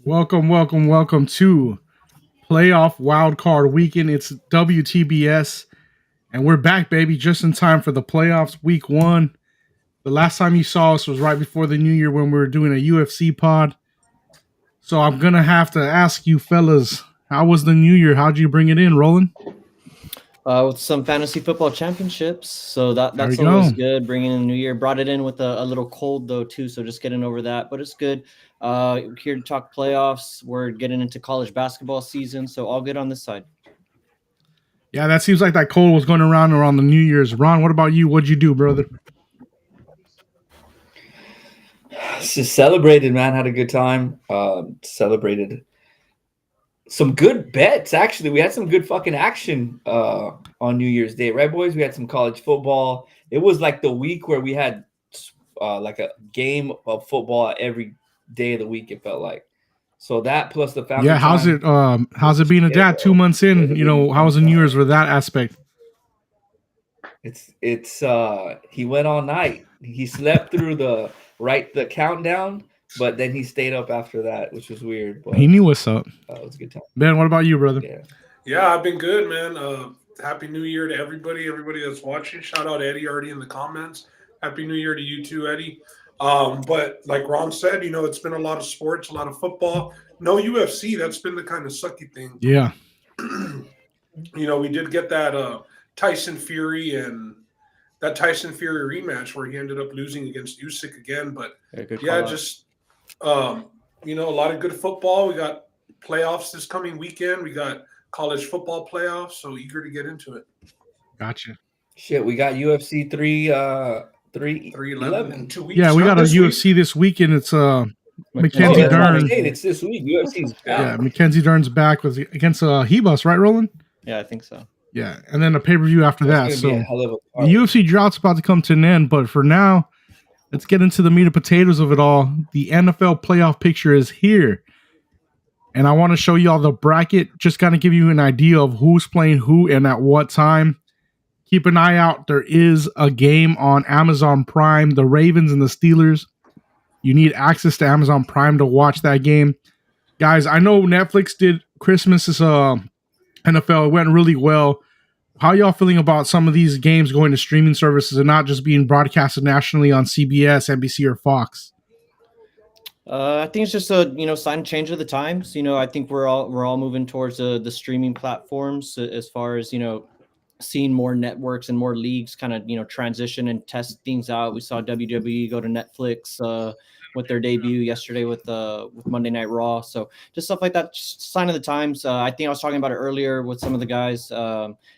Welcome to Playoff Wildcard Weekend. It's WTBS, and we're back, baby, just in time for the playoffs, week one. The last time you saw us was right before the new year when we were doing a UFC pod. So I'm going to have to ask you, fellas, how was the new year? How'd you bring it in, Roland? With some fantasy football championships, so that's we always go. good. Bringing in the new year, brought it in with a little cold though too, so just getting over that. But it's good. We're here to talk playoffs. We're getting into college basketball season, so all good on this side. Yeah, that seems like that cold was going around the New Year's. Ron, what about you? What'd you do, brother? Just celebrated, man. Had a good time. Celebrated some good bets. Actually, we had some good fucking action on New Year's Day, right, boys? We had some college football. It was like the week where we had like a game of football every day of the week. It felt like. So that plus the family. Yeah, how's it being a dad 2 months in? You know, how was the New Year's with that aspect? It's he went all night. He slept through the countdown, but then he stayed up after that, which was weird. But he knew what's up. It was a good time. Ben, what about you, brother? Yeah, I've been good, man. Happy New Year to everybody that's watching. Shout out Eddie already in the comments. Happy New Year to you too, Eddie. But like Ron said, it's been a lot of sports, a lot of football. No UFC. That's been the kind of sucky thing. Yeah. We did get that Tyson Fury rematch where he ended up losing against Usyk again. But just a lot of good football. We got playoffs this coming weekend. We got college football playoffs. So eager to get into it. Gotcha. Shit, we got UFC 311 in 2 weeks. Yeah, we got a UFC this weekend. It's Mackenzie Dern. It's this week. UFC's back. Yeah, Mackenzie Dern's back against Hebus, right, Roland? Yeah, I think so. Yeah, and then a pay-per-view after that. So the UFC drought's about to come to an end, but for now, let's get into the meat and potatoes of it all. The NFL playoff picture is here. And I want to show you all the bracket, just kind of give you an idea of who's playing who and at what time. Keep an eye out. There is a game on Amazon Prime, the Ravens and the Steelers. You need access to Amazon Prime to watch that game. Guys, I know Netflix did Christmas's NFL. It went really well. How y'all feeling about some of these games going to streaming services and not just being broadcasted nationally on CBS, NBC, or Fox? I think it's just a sign change of the times. I think we're all moving towards the streaming platforms as far as seeing more networks and more leagues kind of transition and test things out. We saw WWE go to Netflix with their debut yesterday with Monday Night Raw. So just stuff like that, just sign of the times. I think I was talking about it earlier with some of the guys.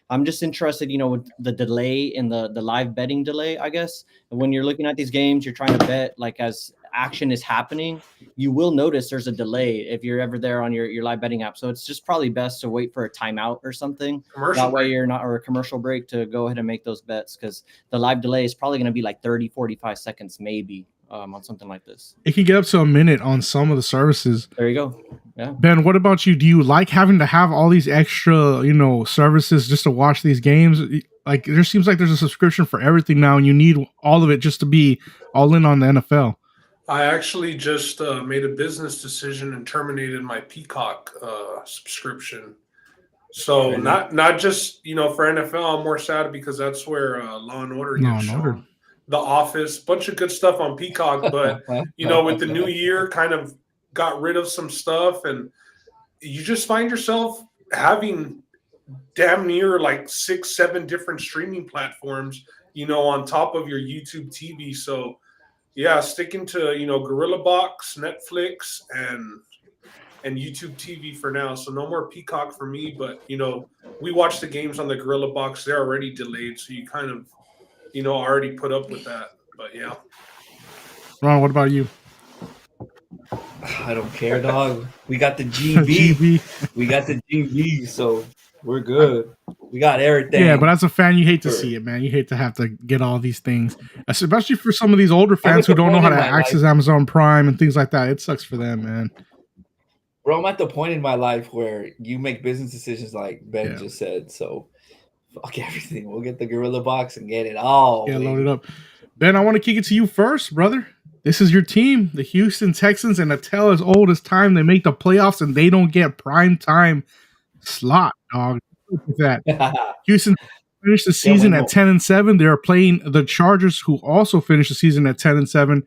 I'm just interested, with the delay in the live betting delay, I guess. When you're looking at these games, you're trying to bet like as action is happening, you will notice there's a delay if you're ever there on your live betting app. So it's just probably best to wait for a timeout or something. That way you're not, or a commercial break to go ahead and make those bets, because the live delay is probably going to be like 30, 45 seconds maybe on something like this. It can get up to a minute on some of the services. There you go. Yeah. Ben, what about you? Do you like having to have all these extra, services just to watch these games? Like, there seems like there's a subscription for everything now, and you need all of it just to be all in on the NFL. I actually just made a business decision and terminated my Peacock subscription. So not just for NFL. I'm more sad because that's where Law and Order gets shown. The Office, bunch of good stuff on Peacock. But with the new year, kind of got rid of some stuff, and you just find yourself having damn near like 6-7 different streaming platforms, on top of your YouTube TV. So. Yeah, sticking to Gorilla Box, Netflix, and YouTube TV for now. So no more Peacock for me. But we watch the games on the Gorilla Box. They're already delayed, so you kind of already put up with that. But yeah. Ron, what about you? I don't care, dog. We got the GB. We got the GB, so we're good. We got everything. Yeah, but as a fan, you hate to see it, man. You hate to have to get all these things, especially for some of these older fans who don't know how to access Amazon Prime and things like that. It sucks for them, man. Bro, I'm at the point in my life where you make business decisions like Ben just said. So, fuck everything. We'll get the Gorilla Box and get it all. Yeah, load it up. Ben, I want to kick it to you first, brother. This is your team, the Houston Texans, and a tale as old as time. They make the playoffs and they don't get prime time slot, dog. Look at that. Houston finished the season at 10-7. They are playing the Chargers, who also finished the season at 10-7.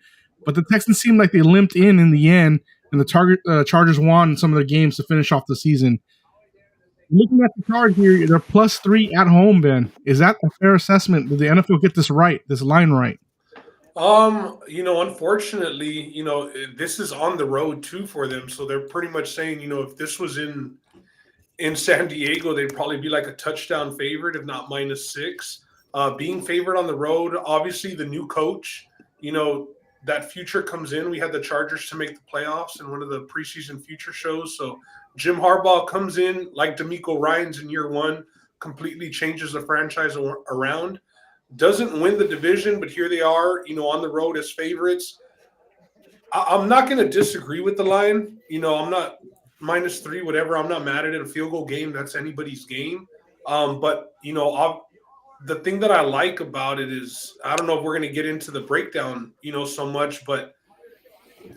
But the Texans seemed like they limped in the end, and the Chargers won some of their games to finish off the season. Looking at the card here, they're +3 at home, Ben. Is that a fair assessment? Did the NFL get this right, this line right? Unfortunately, this is on the road too for them. So they're pretty much saying, if this was in San Diego, they'd probably be like a touchdown favorite, if not -6. Being favored on the road, obviously the new coach, that future comes in. We had the Chargers to make the playoffs in one of the preseason future shows. So Jim Harbaugh comes in like DeMeco Ryans in year one, completely changes the franchise around. Doesn't win the division, but here they are, on the road as favorites. I'm not going to disagree with the line. I'm not -3, whatever. I'm not mad at it. A field goal game, that's anybody's game. But the thing that I like about it is, I don't know if we're going to get into the breakdown, so much, but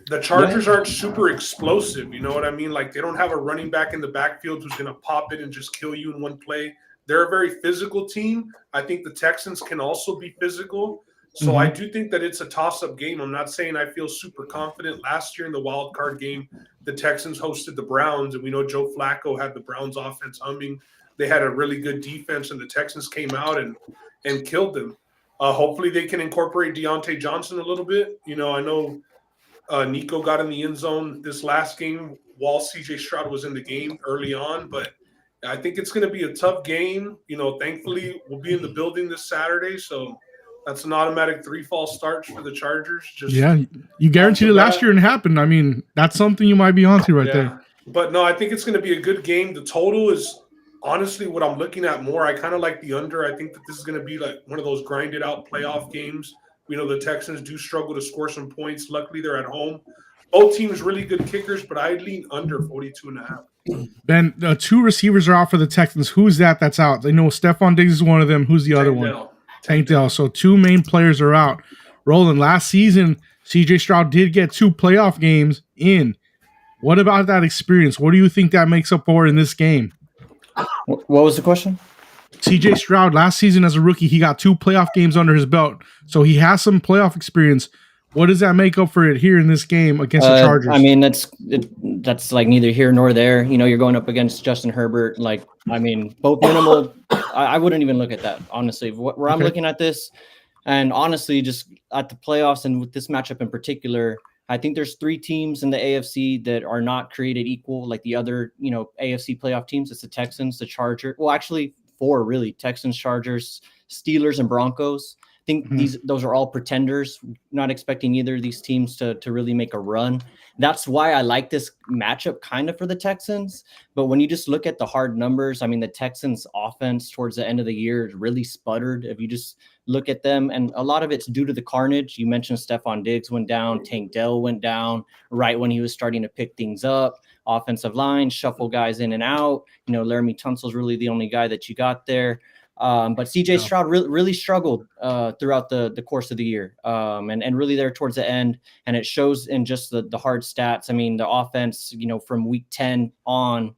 the Chargers aren't super explosive. You know what I mean? Like, they don't have a running back in the backfield who's going to pop it and just kill you in one play. They're a very physical team. I think the Texans can also be physical. So I do think that it's a toss-up game. I'm not saying I feel super confident. Last year in the wild card game, the Texans hosted the Browns, and we know Joe Flacco had the Browns offense humming. They had a really good defense, and the Texans came out and killed them. Hopefully they can incorporate Deontay Johnson a little bit. I know Nico got in the end zone this last game while C.J. Stroud was in the game early on, but I think it's going to be a tough game. Thankfully, we'll be in the building this Saturday, so that's an automatic 3 false starts for the Chargers. You guaranteed it last year and it happened. I mean, that's something you might be onto there. But no, I think it's going to be a good game. The total is honestly what I'm looking at more. I kind of like the under. I think that this is going to be like one of those grinded out playoff games. We know the Texans do struggle to score some points. Luckily, they're at home. Both teams really good kickers, but I'd lean under 42.5. Ben, 2 receivers are out for the Texans. Who's that's out? I know Stephon Diggs is one of them. Who's the other one? Tank Dell. So 2 main players are out. Roland, last season, C.J. Stroud did get 2 playoff games in. What about that experience? What do you think that makes up for in this game? What was the question? C.J. Stroud, last season as a rookie, he got 2 playoff games under his belt. So he has some playoff experience. What does that make up for it here in this game against the Chargers? I mean, that's like neither here nor there. You're going up against Justin Herbert. Like, I mean, both minimal. I wouldn't even look at that, honestly. Where I'm looking at this, and honestly, just at the playoffs and with this matchup in particular, I think there's 3 teams in the AFC that are not created equal like the other, AFC playoff teams. It's the Texans, the Chargers. Well, actually 4 really: Texans, Chargers, Steelers, and Broncos. I think those are all pretenders. Not expecting either of these teams to really make a run. That's why I like this matchup kind of for the Texans. But when you just look at the hard numbers, I mean, the Texans offense towards the end of the year really sputtered. If you just look at them, and a lot of it's due to the carnage. You mentioned Stephon Diggs went down, Tank Dell went down right when he was starting to pick things up. Offensive line, shuffle guys in and out. Laramie Tunsil's really the only guy that you got there. But C.J. Stroud really struggled throughout the course of the year, and really there towards the end, and it shows in just the hard stats. I mean, the offense, from week 10 on,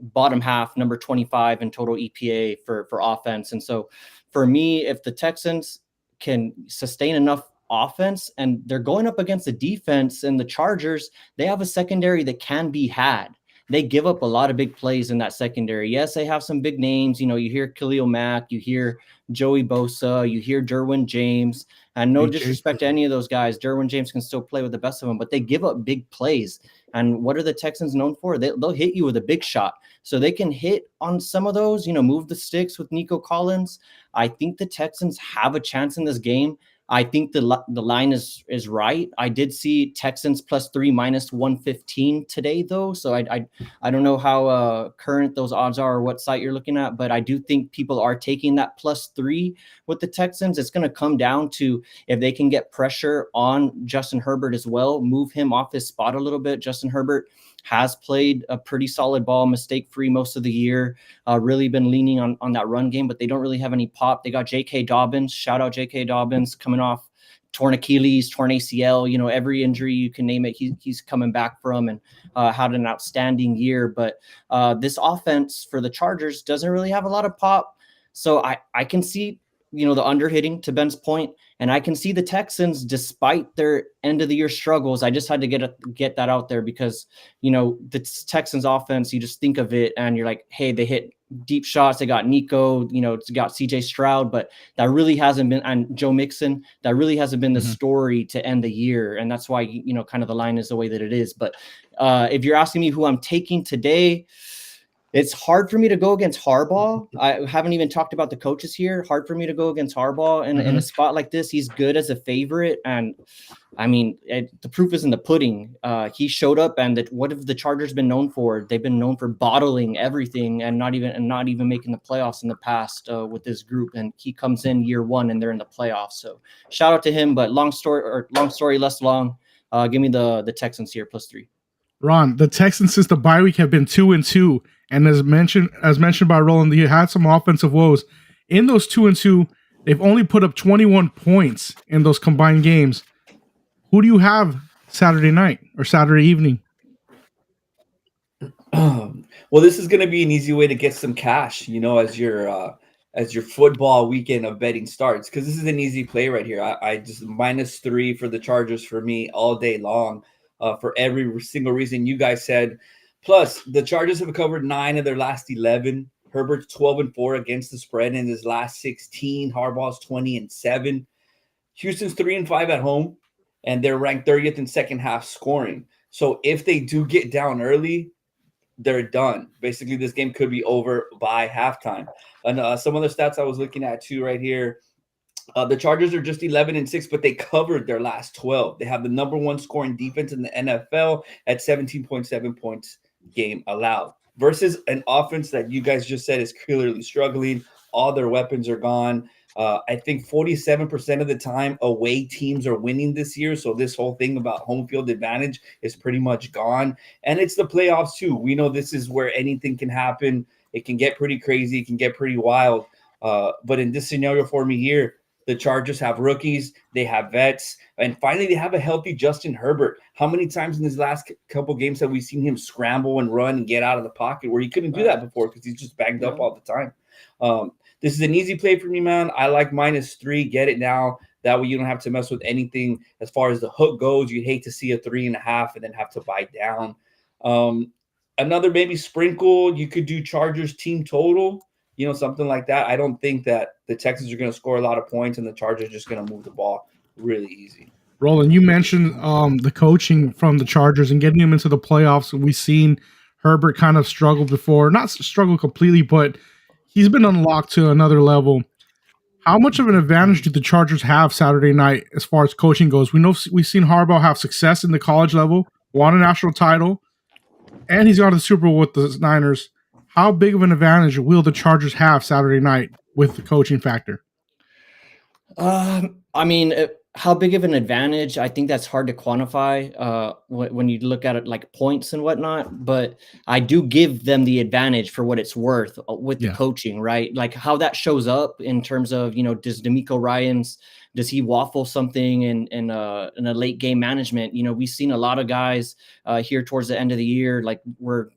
bottom half, number 25 in total EPA for offense. And so for me, if the Texans can sustain enough offense, and they're going up against the defense and the Chargers, they have a secondary that can be had. They give up a lot of big plays in that secondary. Yes, they have some big names. You hear Khalil Mack, you hear Joey Bosa, you hear Derwin James. And no disrespect to any of those guys. Derwin James can still play with the best of them, but they give up big plays. And what are the Texans known for? They'll hit you with a big shot. So they can hit on some of those, move the sticks with Nico Collins. I think the Texans have a chance in this game. I think the line is right. I did see Texans +3 -115 today, though. So I don't know how current those odds are or what site you're looking at, but I do think people are taking that +3 with the Texans. It's going to come down to if they can get pressure on Justin Herbert as well, move him off his spot a little bit. Justin Herbert has played a pretty solid ball, mistake-free most of the year, really been leaning on that run game, but they don't really have any pop. They got J.K. Dobbins, shout out J.K. Dobbins, coming off torn Achilles, torn ACL, every injury you can name it, he's coming back from, and had an outstanding year. But this offense for the Chargers doesn't really have a lot of pop. So I can see, the under hitting, to Ben's point, and I can see the Texans, despite their end of the year struggles. I just had to get that out there because, the Texans offense, you just think of it and you're like, hey, they hit deep shots. They got Nico, it's got CJ Stroud, but that really hasn't been, and Joe Mixon, that really hasn't been the story to end the year. And that's why, kind of the line is the way that it is. But if you're asking me who I'm taking today, it's hard for me to go against Harbaugh. I haven't even talked about the coaches here. Hard for me to go against Harbaugh in a spot like this. He's good as a favorite. And I mean, the proof is in the pudding. He showed up, and what have the Chargers been known for? They've been known for bottling everything and not even making the playoffs in the past with this group. And he comes in year one and they're in the playoffs. So shout out to him, but long story less long. Give me the Texans here +3. Ron, the Texans since the bye week have been 2-2. And as mentioned by Roland, they had some offensive woes. In those 2-2, they've only put up 21 points in those combined games. Who do you have Saturday night or Saturday evening? Well, this is going to be an easy way to get some cash, as your football weekend of betting starts, because this is an easy play right here. I just -3 for the Chargers for me all day long, for every single reason you guys said. Plus, the Chargers have covered 9 of their last 11. Herbert's 12-4 against the spread in his last 16. Harbaugh's 20-7. Houston's 3-5 at home, and they're ranked 30th in second half scoring. So if they do get down early, they're done. Basically, this game could be over by halftime. And some other stats I was looking at too right here. The Chargers are just 11-6, but they covered their last 12. They have the number 1 scoring defense in the NFL at 17.7 points game allowed, versus an offense that you guys just said is clearly struggling. All their weapons are gone. I think 47% of the time away teams are winning this year. So this whole thing about home field advantage is pretty much gone. And it's the playoffs too. We know this is where anything can happen. It can get pretty crazy. It can get pretty wild. But in this scenario for me here, the Chargers have rookies, they have vets, and finally they have a healthy Justin Herbert. How many times in his last couple games have we seen him scramble and run and get out of the pocket where he couldn't do that before because he's just banged up all the time? This is an easy play for me, man. I like -3. Get it now. That way you don't have to mess with anything as far as the hook goes. You'd hate to see a 3.5 and then have to buy down. Another maybe sprinkle. You could do Chargers team total. Something like that. I don't think that the Texans are going to score a lot of points and the Chargers are just going to move the ball really easy. Roland, you mentioned the coaching from the Chargers and getting them into the playoffs. We've seen Herbert kind of struggle before. Not struggle completely, but he's been unlocked to another level. How much of an advantage do the Chargers have Saturday night as far as coaching goes? We know we've seen Harbaugh have success in the college level, won a national title, and he's got a Super Bowl with the Niners. How big of an advantage will the Chargers have Saturday night with the coaching factor? I mean, how big of an advantage? I think that's hard to quantify when you look at it like points and whatnot. But I do give them the advantage for what it's worth with the coaching, right? Like how that shows up in terms of, does DeMeco Ryans, does he waffle something in a late game management? We've seen a lot of guys here towards the end of the year, like we're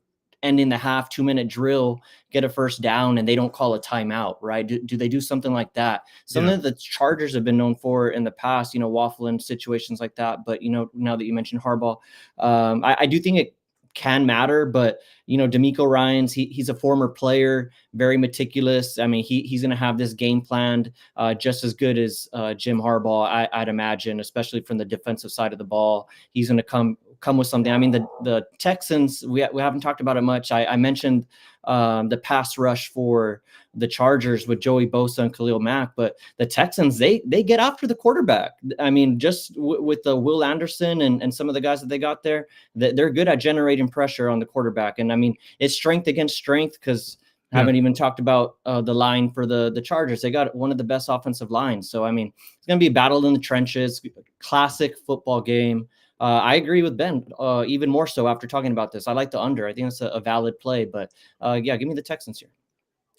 ending the half 2-minute drill, get a first down, and they don't call a timeout, right? Do they do something like that? Something that the Chargers have been known for in the past, waffling situations like that. But, now that you mentioned Harbaugh, I do think it can matter, but, DeMeco Ryans, he's a former player, very meticulous. I mean, he's going to have this game planned just as good as Jim Harbaugh, I'd imagine, especially from the defensive side of the ball. He's going to come with something. I mean, the Texans, we haven't talked about it much. I mentioned the pass rush for the Chargers with Joey Bosa and Khalil Mack, but the Texans, they get after the quarterback. I mean, just with the Will Anderson and some of the guys that they got there, they're good at generating pressure on the quarterback. And I mean, it's strength against strength because I haven't even talked about the line for the Chargers. They got one of the best offensive lines. So, I mean, it's going to be a battle in the trenches, classic football game. I agree with Ben, even more so after talking about this. I like the under. I think it's a valid play, but give me the Texans here.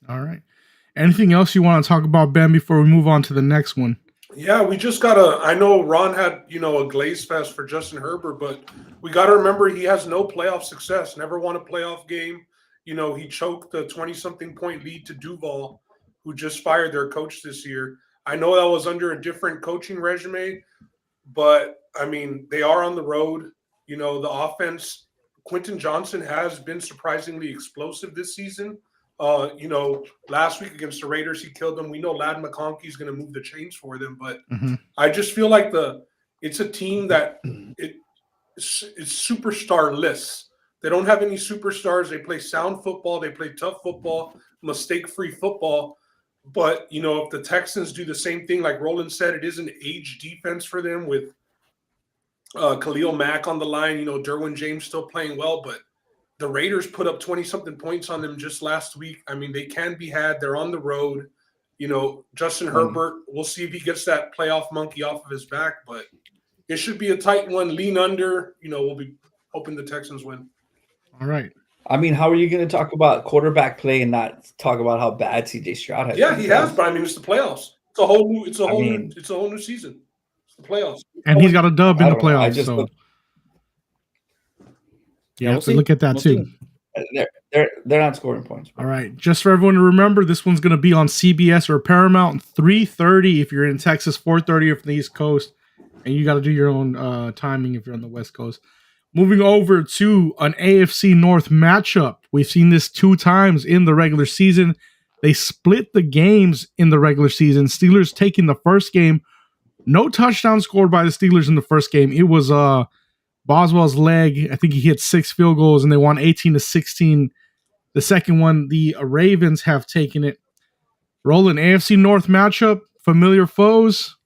All right. Anything else you want to talk about, Ben, before we move on to the next one? Yeah, we just gotta. I know Ron had a glaze fest for Justin Herbert, but we got to remember he has no playoff success. Never won a playoff game. He choked the 20-something point lead to Duval, who just fired their coach this year. I know that was under a different coaching regime, but I mean they are on the road. The offense. Quentin Johnson has been surprisingly explosive this season. Last week against the Raiders, he killed them. We know Ladd McConkey is going to move the chains for them, but I just feel like it's a team that it's superstar-less. They don't have any superstars. They play sound football. They play tough football, mistake-free football. But, if the Texans do the same thing, like Roland said, it is an age defense for them with Khalil Mack on the line. Derwin James still playing well, but the Raiders put up 20-something points on them just last week. I mean, they can be had. They're on the road. Justin Herbert, we'll see if he gets that playoff monkey off of his back, but it should be a tight one. Lean under. We'll be hoping the Texans win. All right. I mean, how are you going to talk about quarterback play and not talk about how bad CJ Stroud has? Yeah, he has, but I mean, it's the playoffs. It's a whole new season. It's the playoffs. And he's got a dub in the playoffs. You have to look at that too. They're not scoring points. All right. Just for everyone to remember, this one's going to be on CBS or Paramount, 3:30 if you're in Texas, 4:30 if the East Coast, and you got to do your own timing if you're on the West Coast. Moving over to an AFC North matchup. We've seen this 2 times in the regular season. They split the games in the regular season. Steelers taking the first game. No touchdown scored by the Steelers in the first game. It was Boswell's leg. I think he hit 6 field goals, and they won 18-16. The second one, the Ravens have taken it. Roland, AFC North matchup, familiar foes.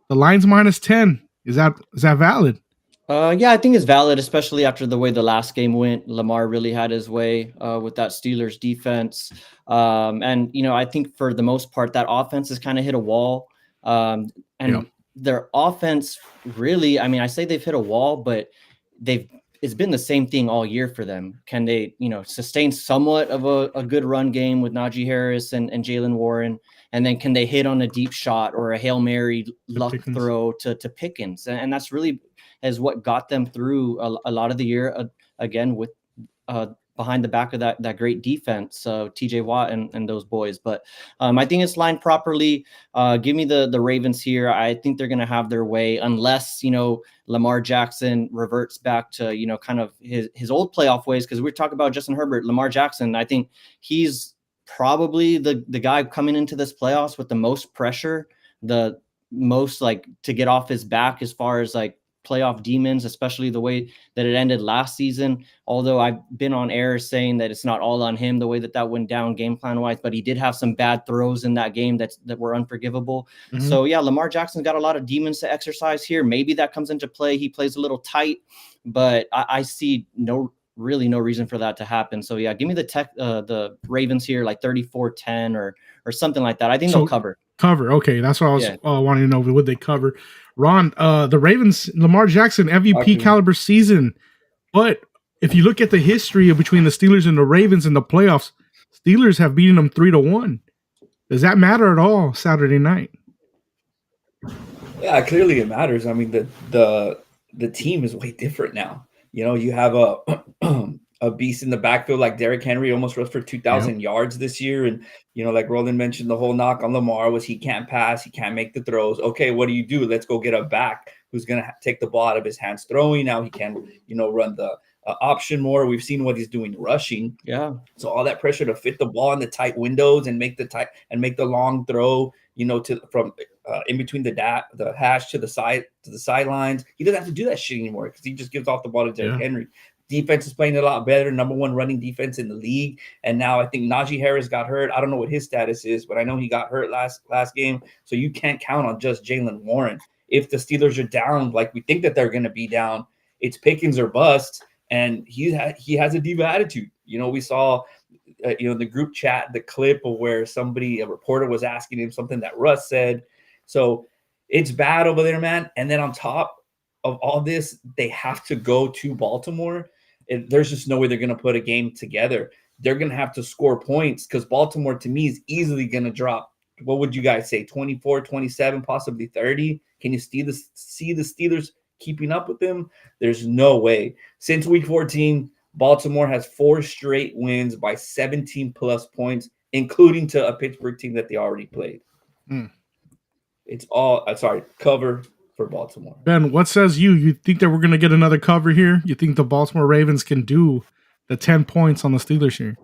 The line's -10. Is that valid? Yeah, I think it's valid, especially after the way the last game went. Lamar really had his way with that Steelers defense. And, I think for the most part, that offense has kind of hit a wall. Their offense really, I mean, I say they've hit a wall, but it's been the same thing all year for them. Can they, sustain somewhat of a good run game with Najee Harris and Jaylen Warren? And then can they hit on a deep shot or a Hail Mary luck throw to Pickens? And that's really is what got them through a lot of the year, again, with behind the back of that great defense, TJ Watt and those boys. But I think it's lined properly. Give me the Ravens here. I think they're going to have their way unless, Lamar Jackson reverts back to, kind of his old playoff ways. Because we're talking about Justin Herbert, Lamar Jackson. I think he's probably the guy coming into this playoffs with the most pressure, the most to get off his back as far as playoff demons, especially the way that it ended last season. Although I've been on air saying that it's not all on him, the way that went down game plan wise, but he did have some bad throws in that game that were unforgivable. Mm-hmm. So yeah, Lamar Jackson's got a lot of demons to exercise here. Maybe that comes into play. He plays a little tight, but I see no reason for that to happen. So yeah, give me the Ravens here, 34-10 or something like that. I think they'll cover. Okay, that's what I was wanting to know. Would they cover? Ron, the Ravens, Lamar Jackson, MVP caliber season. But if you look at the history between the Steelers and the Ravens in the playoffs, Steelers have beaten them 3-1. Does that matter at all Saturday night? Yeah, clearly it matters. I mean, the team is way different now. You have a beast in the backfield like Derrick Henry, almost rushed for 2,000 yards this year. And, like Roland mentioned, the whole knock on Lamar was he can't pass, he can't make the throws. Okay, what do? Let's go get a back who's going to take the ball out of his hands throwing. Now he can, run the option more. We've seen what he's doing rushing. Yeah. So all that pressure to fit the ball in the tight windows and make the long throw, from in between the hash to the sidelines. He doesn't have to do that shit anymore because he just gives off the ball to Derrick Henry. Defense is playing a lot better, number 1 running defense in the league. And now I think Najee Harris got hurt. I don't know what his status is, but I know he got hurt last game. So you can't count on just Jaylen Warren. If the Steelers are down like we think that they're going to be down, it's Pickens or bust. And he has a diva attitude. We saw, in the group chat, the clip of where a reporter was asking him something that Russ said. So it's bad over there, man. And then on top of all this, they have to go to Baltimore. There's just no way they're going to put a game together. They're going to have to score points because Baltimore, to me, is easily going to drop what would you guys say? 24, 27, possibly 30? Can you see the Steelers keeping up with them? There's no way. Since week 14, Baltimore has 4 straight wins by 17 plus points, including to a Pittsburgh team that they already played. It's all cover for Baltimore. Ben, what says you? You think that we're going to get another cover here? You think the Baltimore Ravens can do the 10 points on the Steelers here?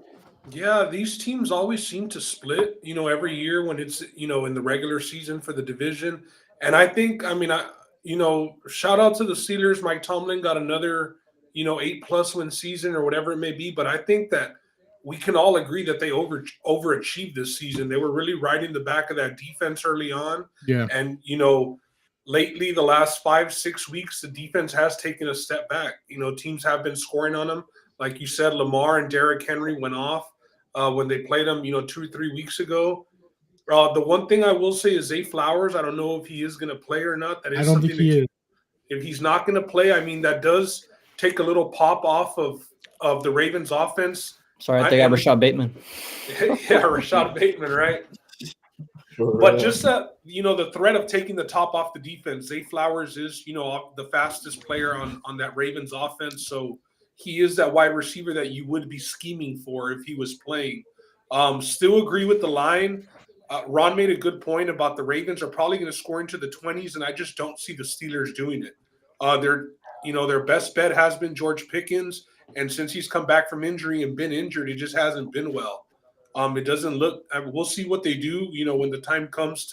Yeah, these teams always seem to split, every year when it's, in the regular season for the division. And I think, shout out to the Steelers. Mike Tomlin got another, 8+ win season or whatever it may be. But I think that we can all agree that they overachieved this season. They were really riding the back of that defense early on. Yeah. And, lately, the last 5-6 weeks, the defense has taken a step back. Teams have been scoring on them. Like you said, Lamar and Derrick Henry went off when they played them, 2 or 3 weeks ago. The one thing I will say is Zay Flowers. I don't know if he is going to play or not. That is I don't think he is. If he's not going to play, that does take a little pop off of the Ravens offense. Sorry, they got Rashad Bateman. Yeah, Rashad Bateman, right? But just that, the threat of taking the top off the defense, Zay Flowers is, the fastest player on that Ravens offense. So he is that wide receiver that you would be scheming for if he was playing. Still agree with the line. Ron made a good point about the Ravens are probably going to score into the 20s, and I just don't see the Steelers doing it. Their best bet has been George Pickens, and since he's come back from injury and been injured, it just hasn't been well. It doesn't look. We'll see what they do. When the time comes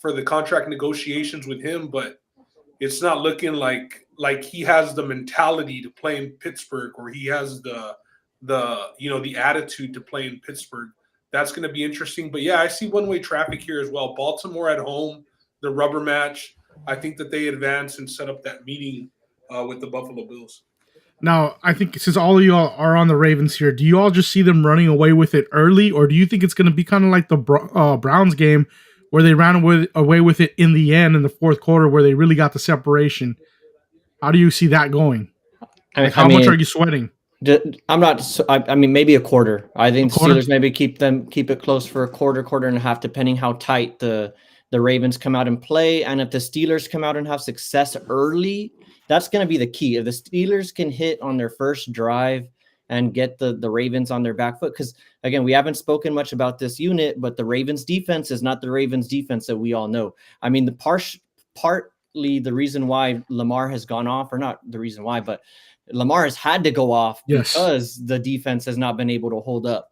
for the contract negotiations with him, but it's not looking like he has the mentality to play in Pittsburgh, or he has the attitude to play in Pittsburgh. That's going to be interesting. But yeah, I see one-way traffic here as well. Baltimore at home, the rubber match. I think that they advance and set up that meeting with the Buffalo Bills. Now, I think since all of you all are on the Ravens here, do you all just see them running away with it early, or do you think it's going to be kind of like the Browns game where they ran away with it in the end in the fourth quarter where they really got the separation? How do you see that going? How much are you sweating? I'm not. Maybe a quarter. I think the Steelers maybe keep it close for a quarter and a half, depending how tight the Ravens come out and play. And if the Steelers come out and have success early, that's going to be the key. If the Steelers can hit on their first drive and get the Ravens on their back foot, because again, we haven't spoken much about this unit, but the Ravens defense is not the Ravens defense that we all know. Partly the reason why Lamar has gone off, or not the reason why, but Lamar has had to go off because the defense has not been able to hold up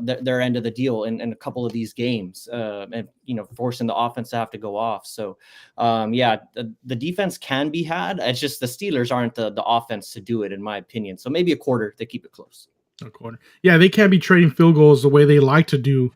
their end of the deal in a couple of these games, and forcing the offense to have to go off. So the defense can be had. It's just the Steelers aren't the offense to do it, in my opinion. So maybe a quarter to keep it close. A quarter. Yeah, they can't be trading field goals the way they like to do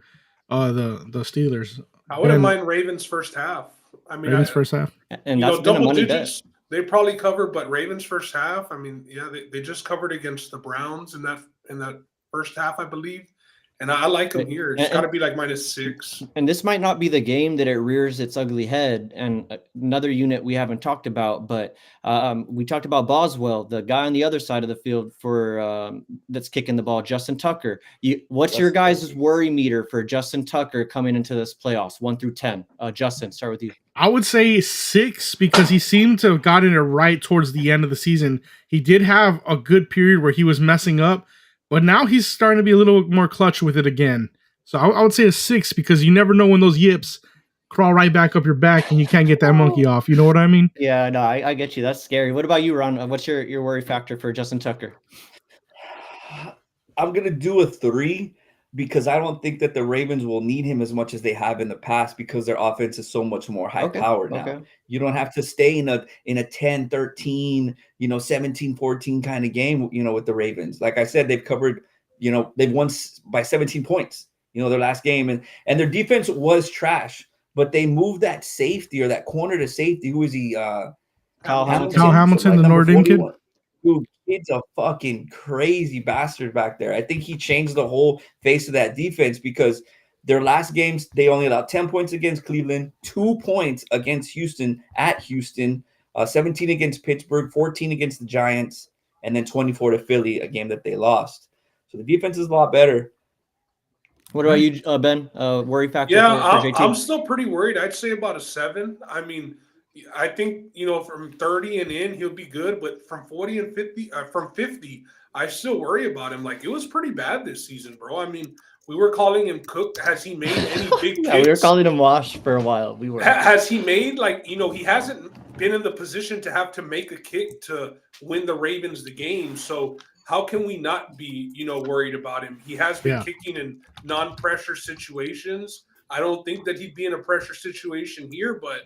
the Steelers. I wouldn't mind Ravens first half. Ravens first half. And that's been a money bet. They probably cover, but Ravens first half. They just covered against the Browns in that first half, I believe. And I like them here. It's got to be like -6. And this might not be the game that it rears its ugly head. And another unit we haven't talked about, but we talked about Boswell, the guy on the other side of the field for that's kicking the ball, Justin Tucker. What's your guys' worry meter for Justin Tucker coming into this playoffs, 1 through 10? Justin, start with you. I would say 6 because he seemed to have gotten it right towards the end of the season. He did have a good period where he was messing up, but now he's starting to be a little more clutch with it again. So I would say a 6 because you never know when those yips crawl right back up your back and you can't get that monkey off. You know what I mean? Yeah, no, I get you. That's scary. What about you, Ron? What's your worry factor for Justin Tucker? I'm going to do a 3. Because I don't think that the Ravens will need him as much as they have in the past because their offense is so much more high-powered now. Okay. You don't have to stay in a 10-13, 17-14 kind of game, with the Ravens. Like I said, they've covered, they've won by 17 points, their last game. And their defense was trash, but they moved that safety or that corner to safety. Who is he? Kyle Hamilton, the Notre Dame kid. Dude, kid's a fucking crazy bastard back there. I think he changed the whole face of that defense because their last games, they only allowed 10 points against Cleveland, 2 points against Houston at Houston, 17 against Pittsburgh, 14 against the Giants, and then 24 to Philly, a game that they lost. So the defense is a lot better. What about you, Ben? Worry factor? Yeah, for JT? I'm still pretty worried. I'd say about a 7. I mean, I think from 30 and in he'll be good, but from 40 and 50, from 50, I still worry about him. Like it was pretty bad this season, bro. I mean, we were calling him cooked. Has he made any big Yeah, kicks? we were calling him washed for a while. We were. Has he made he hasn't been in the position to have to make a kick to win the Ravens the game. So how can we not be, worried about him? He has been kicking in non-pressure situations. I don't think that he'd be in a pressure situation here, but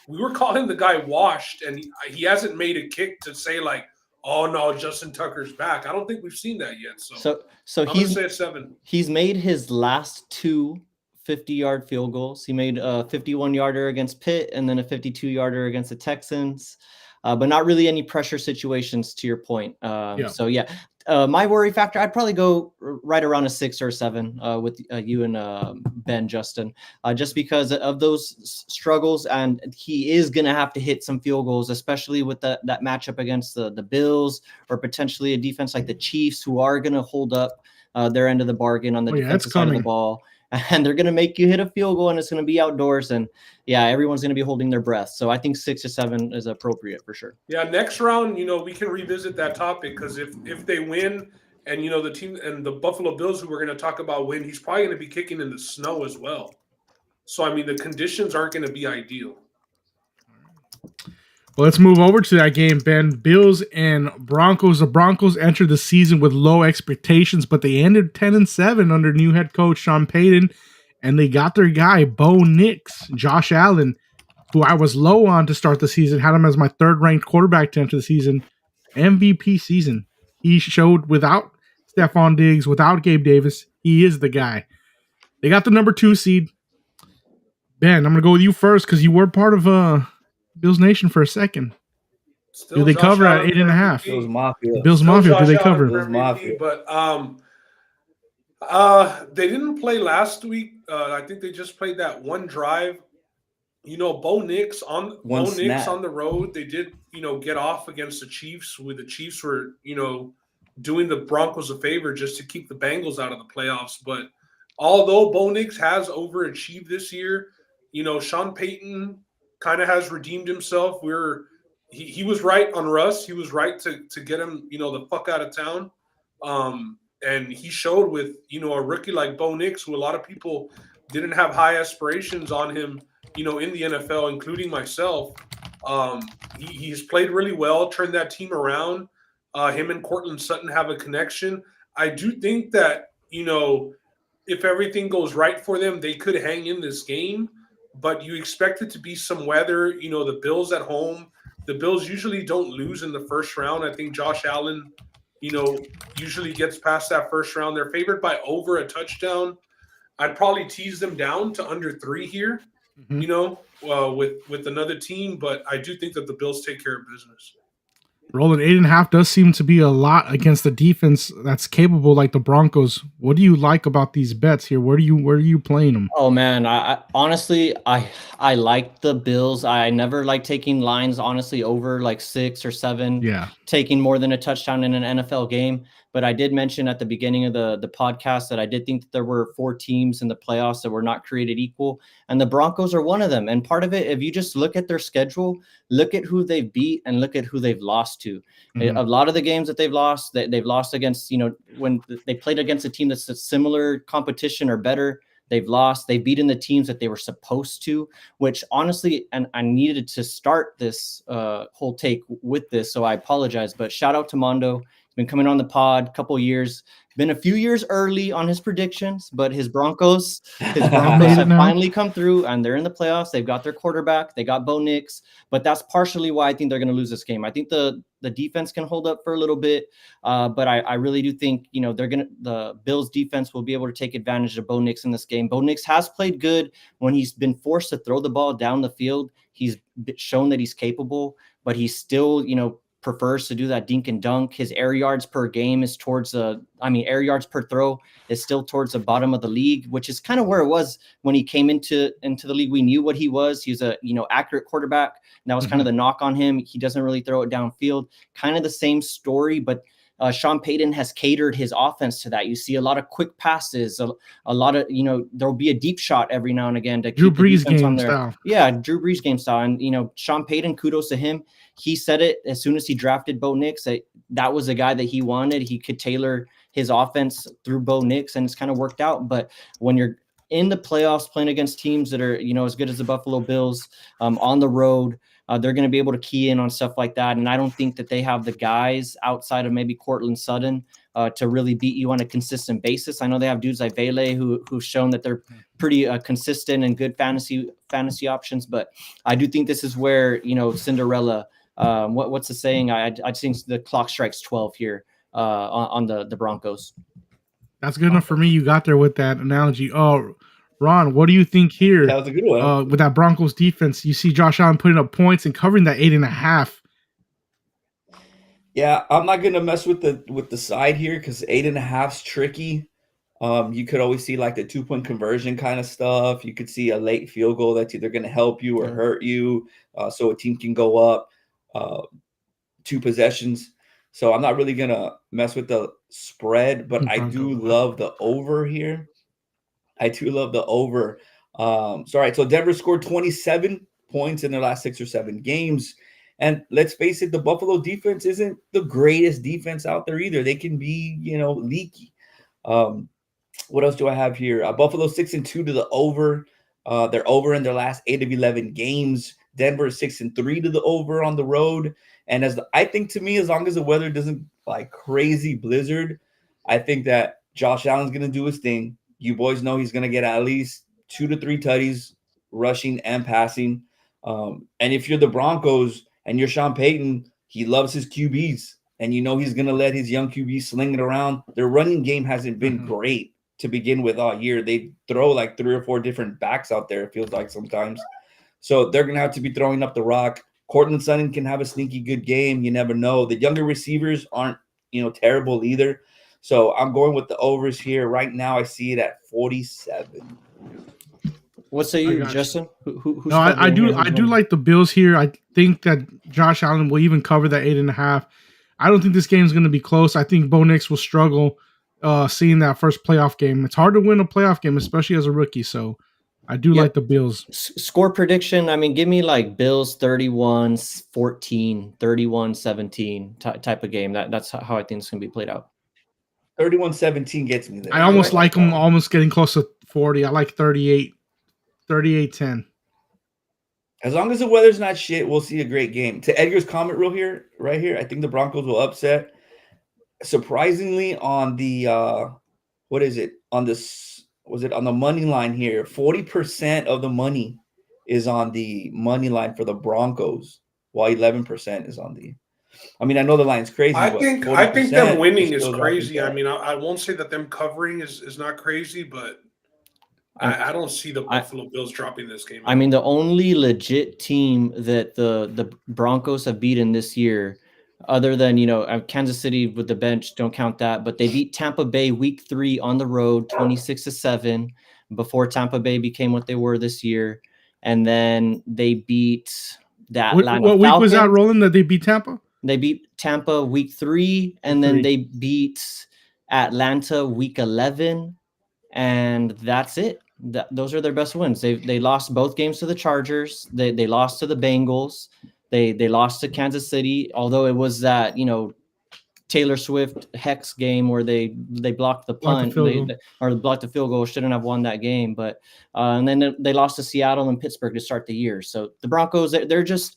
we were calling the guy washed, and he hasn't made a kick to say like, oh no, Justin Tucker's back. I don't think we've seen that yet. So I'm he's gonna say a 7. He's made his last 2 50-yard field goals. He made a 51-yarder against Pitt and then a 52-yarder against the Texans, but not really any pressure situations to your point. So yeah, my worry factor, I'd probably go right around a 6 or a 7 with you and Ben, Justin, just because of those struggles. And he is going to have to hit some field goals, especially with that matchup against the Bills or potentially a defense like the Chiefs, who are going to hold up their end of the bargain on the defensive side of the ball. And they're going to make you hit a field goal, and it's going to be outdoors. And yeah, everyone's going to be holding their breath. So I think 6 or 7 is appropriate for sure. Yeah, next round, we can revisit that topic, because if they win and, the team and the Buffalo Bills, who we're going to talk about, win, he's probably going to be kicking in the snow as well. So, I mean, the conditions aren't going to be ideal. Well, let's move over to that game, Ben. Bills and Broncos. The Broncos entered the season with low expectations, but they ended 10-7 under new head coach Sean Payton, and they got their guy, Bo Nix, Josh Allen, who I was low on to start the season, had him as my third-ranked quarterback to enter the season. MVP season. He showed without Stephon Diggs, without Gabe Davis, he is the guy. They got the number 2 seed. Ben, I'm going to go with you first because you were part of Bills Nation for a second. Do they cover at 8.5? Bills Mafia. Bills Mafia. Do they cover? Bills Mafia. But they didn't play last week. I think they just played that one drive. Bo Nix on the road. They did, get off against the Chiefs. The Chiefs were, doing the Broncos a favor just to keep the Bengals out of the playoffs. But although Bo Nix has overachieved this year, Sean Payton kind of has redeemed himself. He was right on Russ. He was right to get him, the fuck out of town. And he showed with, a rookie like Bo Nix, who a lot of people didn't have high aspirations on him, in the NFL, including myself. He's played really well, turned that team around. Him and Cortland Sutton have a connection. I do think that, if everything goes right for them, they could hang in this game. But you expect it to be some weather. The Bills at home. The Bills usually don't lose in the first round. I think Josh Allen, usually gets past that first round. They're favored by over a touchdown. I'd probably tease them down to under 3 here, with another team. But I do think that the Bills take care of business. Rolling 8.5 does seem to be a lot against the defense that's capable like the Broncos. What do you like about these bets here? Where are you playing them? Oh man, I honestly like the Bills. I never like taking lines honestly over like 6 or 7. Yeah, taking more than a touchdown in an NFL game. But I did mention at the beginning of the podcast that I did think that there were 4 teams in the playoffs that were not created equal. And the Broncos are one of them. And part of it, if you just look at their schedule, look at who they've beat and look at who they've lost to. Mm-hmm. A lot of the games that they've lost lost against, when they played against a team that's a similar competition or better, they've lost. They've beaten the teams that they were supposed to, which honestly, and I needed to start this whole take with this, so I apologize. But shout out to Mondo. Been coming on the pod a couple of years, been a few years early on his predictions, but his Broncos have finally come through and they're in the playoffs. They've got their quarterback. They got Bo Nix, but that's partially why I think they're going to lose this game. I think the defense can hold up for a little bit, but I really do think, the Bills defense will be able to take advantage of Bo Nix in this game. Bo Nix has played good when he's been forced to throw the ball down the field. He's shown that he's capable, but he's still, prefers to do that dink and dunk. His air yards per game is air yards per throw is still towards the bottom of the league, which is kind of where it was when he came into the league. We knew what he was. He's a, accurate quarterback. And that was kind of the knock on him. He doesn't really throw it downfield. Kind of the same story, but Sean Payton has catered his offense to that. You see a lot of quick passes, a lot of, there'll be a deep shot every now and again to Drew keep the Brees defense game on there. style. Yeah, Drew Brees game style. And, Sean Payton, kudos to him. He said it as soon as he drafted Bo Nix, that was the guy that he wanted. He could tailor his offense through Bo Nix, and it's kind of worked out. But when you're in the playoffs playing against teams that are, as good as the Buffalo Bills on the road, they're going to be able to key in on stuff like that. And I don't think that they have the guys outside of maybe Courtland Sutton to really beat you on a consistent basis. I know they have dudes like Vele who've shown that they're pretty consistent and good fantasy options. But I do think this is where, Cinderella, what's the saying? I think the clock strikes 12 here on the Broncos. That's good enough for me. You got there with that analogy. Oh, Ron, what do you think here? That was a good one. With that Broncos defense, you see Josh Allen putting up points and covering that 8.5. Yeah, I'm not gonna mess with the side here because 8.5's tricky. You could always see like the 2-point conversion kind of stuff. You could see a late field goal that's either going to help you or hurt you, so a team can go up 2 possessions. So I'm not really gonna mess with the spread, but I do love the over here. I do love the over. So Denver scored 27 points in their last 6 or 7 games. And let's face it, the Buffalo defense isn't the greatest defense out there either. They can be, leaky. What else do I have here? Buffalo 6-2 to the over. They're over in their last 8 of 11 games. Denver 6-3 to the over on the road. And I think to me, as long as the weather doesn't like crazy blizzard, I think that Josh Allen's going to do his thing. You boys know he's going to get at least 2 to 3 tutties, rushing and passing. And if you're the Broncos and you're Sean Payton, he loves his QBs. And he's going to let his young QBs sling it around. Their running game hasn't been great to begin with all year. They throw like 3 or 4 different backs out there, it feels like sometimes. So they're going to have to be throwing up the rock. Courtland Sutton can have a sneaky good game. You never know. The younger receivers aren't, terrible either. So I'm going with the overs here. Right now, I see it at 47. What say you, Justin? No, I do like the Bills here. I think that Josh Allen will even cover that 8.5. I don't think this game is going to be close. I think Bo Nix will struggle seeing that first playoff game. It's hard to win a playoff game, especially as a rookie. So I do like the Bills. Score prediction, give me like Bills 31-14, 31-17 type of game. That's how I think it's going to be played out. 31-17 gets me there. I almost like them almost getting close to 40. I like 38-10. As long as the weather's not shit, we'll see a great game. To Edgar's comment right here, I think the Broncos will upset. Surprisingly, on the on the money line here, 40% of the money is on the money line for the Broncos, while 11% is on the. I know the line's crazy. I think them winning is crazy. I won't say that them covering is not crazy, but I don't see the Buffalo Bills dropping this game. The only legit team that the Broncos have beaten this year, other than Kansas City with the bench, don't count that, but they beat Tampa Bay week 3 on the road 26-7 before Tampa Bay became what they were this year, and then they beat that. What week was that, Roland, that they beat Tampa? They beat Tampa week 3, and then they beat Atlanta week 11, and that's it. Those are their best wins. They lost both games to the Chargers. They lost to the Bengals. They lost to Kansas City, although it was that Taylor Swift hex game where they blocked the punt or blocked the field goal. Shouldn't have won that game, but and then they lost to Seattle and Pittsburgh to start the year. So the Broncos, they're just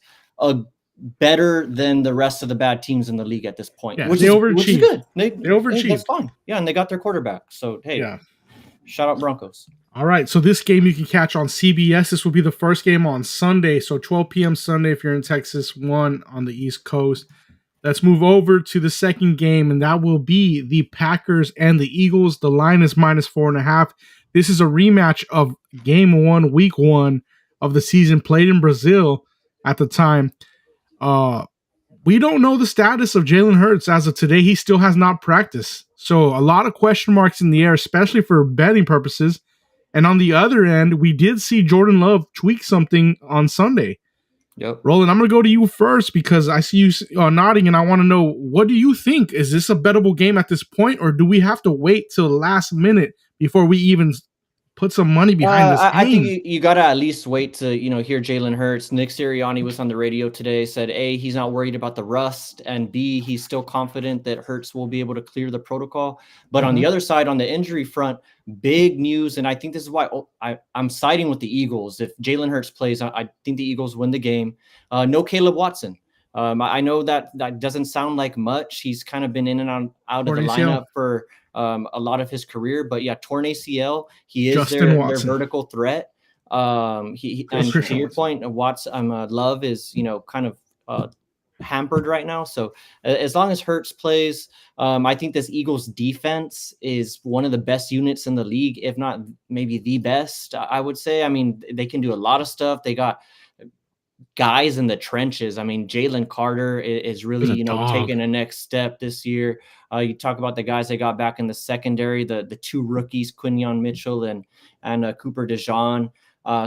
better than the rest of the bad teams in the league at this point, which is good. They overachieved. That's fine. Yeah, and they got their quarterback. So hey, shout out Broncos. All right, so this game you can catch on CBS. This will be the first game on Sunday, so 12 p.m. Sunday if you're in Texas, 1 on the East Coast. Let's move over to the second game, and that will be the Packers and the Eagles. The line is -4.5. This is a rematch of Game 1, Week 1 of the season, played in Brazil at the time. We don't know the status of Jalen Hurts as of today. He still has not practiced, so a lot of question marks in the air, especially for betting purposes. And on the other end, we did see Jordan Love tweak something on Sunday. Yep. Roland, I'm going to go to you first because I see you nodding, and I want to know, what do you think? Is this a bettable game at this point, or do we have to wait till the last minute before we even put some money behind this game? I think you got to at least wait to, hear Jalen Hurts. Nick Sirianni was on the radio today, said, A, he's not worried about the rust, and B, he's still confident that Hurts will be able to clear the protocol. But on the other side, on the injury front, big news, and I think this is why I'm siding with the Eagles. If Jalen Hurts plays, I think the Eagles win the game. No Caleb Watson. I know that doesn't sound like much. He's kind of been in and out of the lineup for a lot of his career, but yeah, torn ACL. He is their vertical threat. And to your point, Watson, Love is kind of hampered right now. So as long as Hurts plays, I think this Eagles defense is one of the best units in the league, if not maybe the best. I would say. I mean, they can do a lot of stuff. They got guys in the trenches. I mean, Jalen Carter is really, taking a next step this year. You talk about the guys they got back in the secondary, the two rookies, Quinyon Mitchell and Cooper DeJean.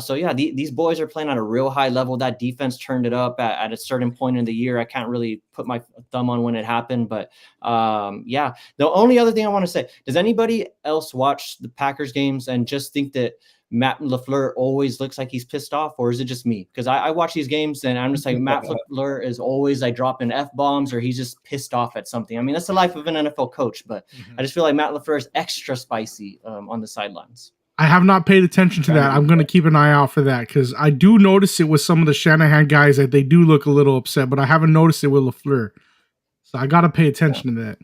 So yeah, these boys are playing at a real high level. That defense turned it up at a certain point in the year. I can't really put my thumb on when it happened, but yeah. The only other thing I want to say, does anybody else watch the Packers games and just think that Matt LaFleur always looks like he's pissed off, or is it just me? Because I watch these games and I'm just like, Matt LaFleur is always like dropping F-bombs, or he's just pissed off at something. I mean, that's the life of an NFL coach, but I just feel like Matt LaFleur is extra spicy on the sidelines. I have not paid attention to that. I'm going to keep an eye out for that because I do notice it with some of the Shanahan guys that they do look a little upset, but I haven't noticed it with LaFleur. So I got to pay attention to that.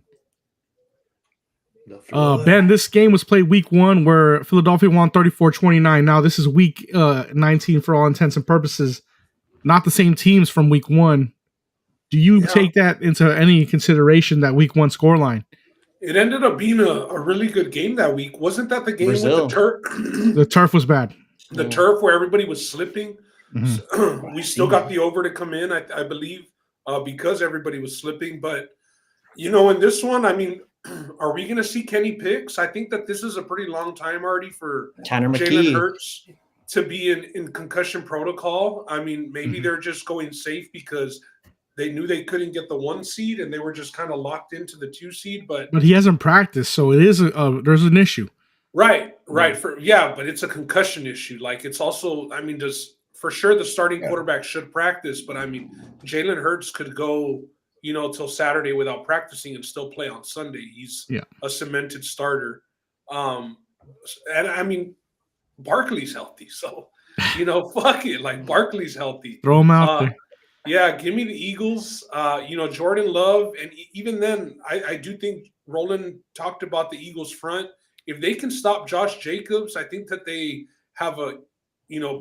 Ben, this game was played week 1 where Philadelphia won 34-29. Now this is week 19 for all intents and purposes. Not the same teams from week 1. Do you take that into any consideration, that week 1 scoreline? It ended up being a really good game that week. Wasn't that the game with the turf? The turf was bad. The turf where everybody was slipping. Mm-hmm. We still got the over to come in, I believe, because everybody was slipping. But, in this one, I mean, are we going to see Kenny Pickett? I think that this is a pretty long time already for Jalen Hurts to be in concussion protocol. I mean, maybe they're just going safe because they knew they couldn't get the 1 seed and they were just kind of locked into the 2 seed. But he hasn't practiced, so it is there's an issue. Right. But it's a concussion issue. Like, it's also, I mean, for sure the starting quarterback should practice, but I mean, Jalen Hurts could go till Saturday without practicing and still play on Sunday. He's a cemented starter. And I mean, Barkley's healthy. So, fuck it. Like, Barkley's healthy. Throw him out there. Yeah, give me the Eagles. Jordan Love. And even then, I do think Roland talked about the Eagles front. If they can stop Josh Jacobs, I think that they have a,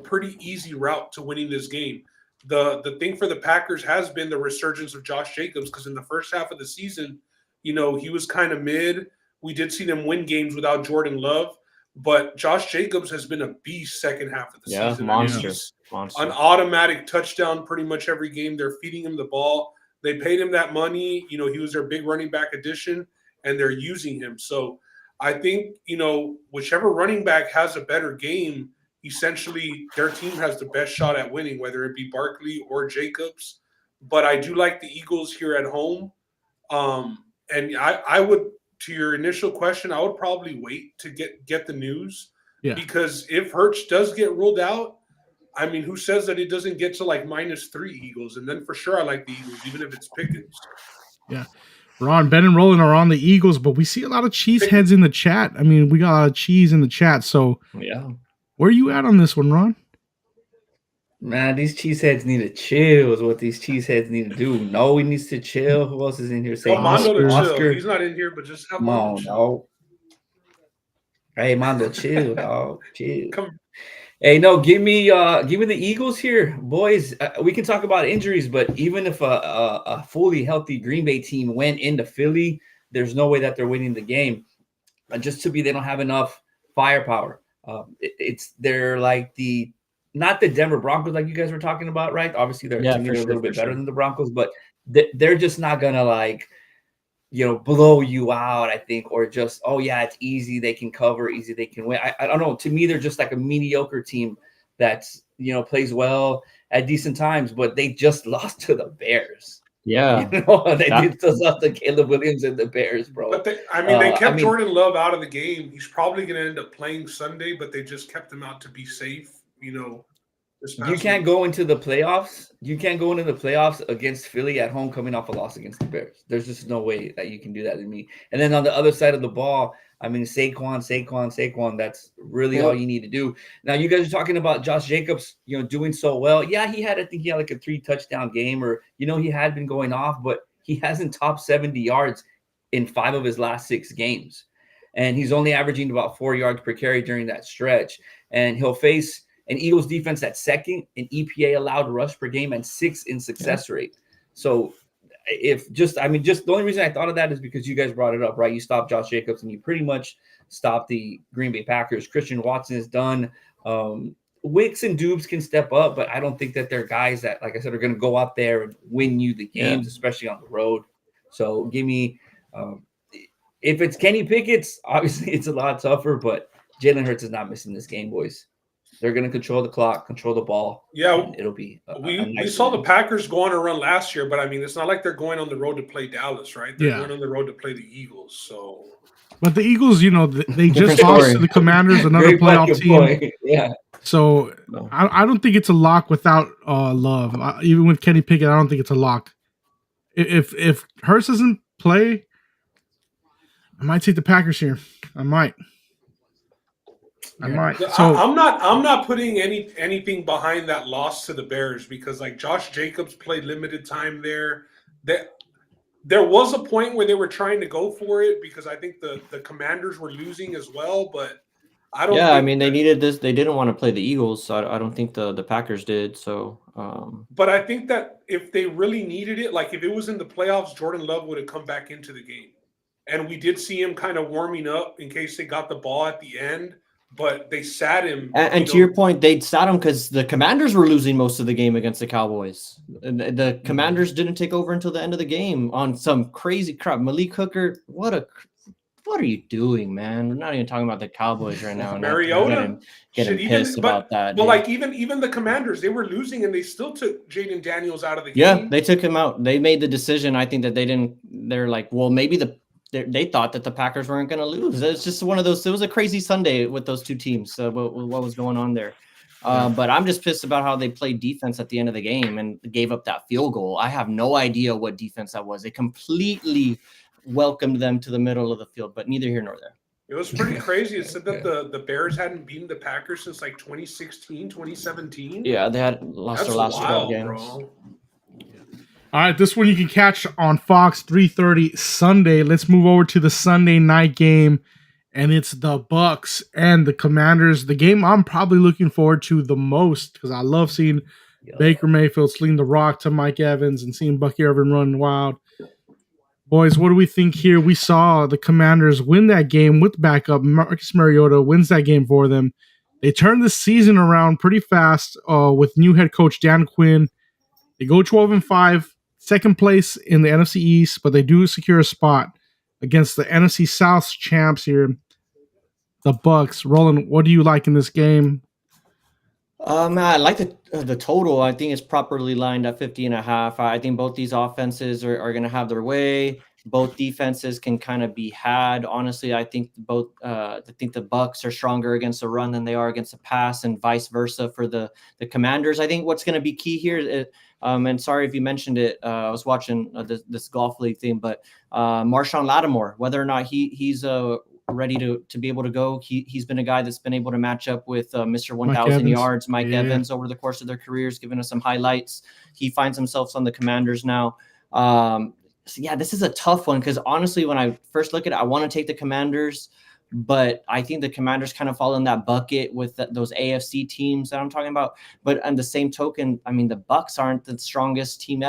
pretty easy route to winning this game. The thing for the Packers has been the resurgence of Josh Jacobs, because in the first half of the season, he was kind of mid. We did see them win games without Jordan Love, but Josh Jacobs has been a beast second half of the season. Monster. An automatic touchdown pretty much every game. They're feeding him the ball. They paid him that money. He was their big running back addition, and they're using him. So I think, whichever running back has a better game, essentially their team has the best shot at winning, whether it be Barkley or Jacobs. But I do like the Eagles here at home. And I would, to your initial question, I would probably wait to get the news. Yeah. Because if Hurts does get ruled out, I mean, who says that it doesn't get to like -3 Eagles? And then for sure I like the Eagles, even if it's Pickens. Yeah. Ron, Ben, and Roland are on the Eagles, but we see a lot of cheeseheads in the chat. I mean, we got a lot of cheese in the chat. So yeah. Where are you at on this one, Ron? Man, these cheeseheads need to chill is what these cheeseheads need to do. No, he needs to chill. Who else is in here? Say Oscar. He's not in here, but just come on, dog. Hey, Mondo, chill, dog. Chill. Hey, no, give me the Eagles here, boys. We can talk about injuries, but even if a fully healthy Green Bay team went into Philly, there's no way that they're winning the game. Just to be, they don't have enough firepower. They're like not the Denver Broncos like you guys were talking about, right? Obviously, they're a little bit better than the Broncos, but they're just not gonna blow you out, I think, or just, oh yeah, it's easy, they can cover, easy, they can win. I don't know. To me, they're just like a mediocre team that's plays well at decent times, but they just lost to the Bears. Yeah, they just lost to Caleb Williams and the Bears, bro. But they kept Jordan Love out of the game. He's probably going to end up playing Sunday, but they just kept him out to be safe. You can't go into the playoffs. You can't go into the playoffs against Philly at home, coming off a loss against the Bears. There's just no way that you can do that to me. And then on the other side of the ball, I mean, Saquon. That's really all you need to do. Now, you guys are talking about Josh Jacobs, doing so well. Yeah, I think he had like a 3-touchdown game, or, he had been going off, but he hasn't topped 70 yards in 5 of his last 6 games. And he's only averaging about 4 yards per carry during that stretch. And he'll face an Eagles defense that's second in EPA allowed rush per game and 6th in success rate. So just the only reason I thought of that is because you guys brought it up, right? You stopped Josh Jacobs and you pretty much stopped the Green Bay Packers. Christian Watson is done. Wicks and Dubes can step up, but I don't think that they're guys that, like I said, are going to go out there and win you the games, especially on the road. So give me if it's Kenny Pickett's, obviously it's a lot tougher, but Jalen Hurts is not missing this game, boys. They're going to control the clock, control the ball. Yeah, it'll be. We saw the Packers go on a run last year, but I mean, it's not like they're going on the road to play Dallas, right? They're going on the road to play the Eagles. So, but the Eagles, they just lost to the Commanders, another playoff team. Yeah. So I don't think it's a lock without Love. Even with Kenny Pickett, I don't think it's a lock. If Hurts doesn't play, I might take the Packers here. I might. So I'm not putting anything behind that loss to the Bears, because like Josh Jacobs played limited time there. There was a point where they were trying to go for it because I think the Commanders were losing as well, but I don't. Yeah, I mean, they needed this. They didn't want to play the Eagles, so I don't think the Packers did. So, but I think that if they really needed it, like if it was in the playoffs, Jordan Love would have come back into the game, and we did see him kind of warming up in case they got the ball at the end. But they sat him. And to your point, they sat him because the Commanders were losing most of the game against the Cowboys. The Commanders didn't take over until the end of the game on some crazy crap. Malik Hooker, what are you doing, man? We're not even talking about the Cowboys right now. Mariota getting pissed about that. Well, like even the Commanders, they were losing and they still took Jaden Daniels out of the game. Yeah, they took him out. They made the decision. I think that they're like, well, maybe they thought that the Packers weren't going to lose. It's just one of those. It was a crazy Sunday with those two teams. So what was going on there? But I'm just pissed about how they played defense at the end of the game and gave up that field goal. I have no idea what defense that was. They completely welcomed them to the middle of the field, but neither here nor there. It was pretty crazy. It said that the Bears hadn't beaten the Packers since like 2016, 2017. Yeah, they had lost their last 12 games. Bro. All right, this one you can catch on Fox 3:30 Sunday. Let's move over to the Sunday night game, and it's the Bucs and the Commanders. The game I'm probably looking forward to the most because I love seeing Baker Mayfield sling the rock to Mike Evans and seeing Bucky Irvin run wild. Boys, what do we think here? We saw the Commanders win that game with backup. Marcus Mariota wins that game for them. They turned the season around pretty fast with new head coach Dan Quinn. They go 12-5. Second place in the NFC East, but they do secure a spot against the NFC South champs here, the Bucs. Roland, what do you like in this game? I like the total. I think it's properly lined at 50.5. I think both these offenses are going to have their way. Both defenses can kind of be had. Honestly, I think the Bucs are stronger against the run than they are against the pass, and vice versa for the Commanders. I think what's going to be key here is, and sorry if you mentioned it, I was watching this golf league thing, but Marshawn Lattimore, whether or not he's ready to be able to go, he's been a guy that's been able to match up with Mr. 1,000 yards, Mike Evans, over the course of their careers, giving us some highlights. He finds himself on the Commanders now. So yeah, this is a tough one because honestly, when I first look at it, I want to take the Commanders, but I think the Commanders kind of fall in that bucket with those AFC teams that I'm talking about. But on the same token, I mean, the Bucs aren't the strongest team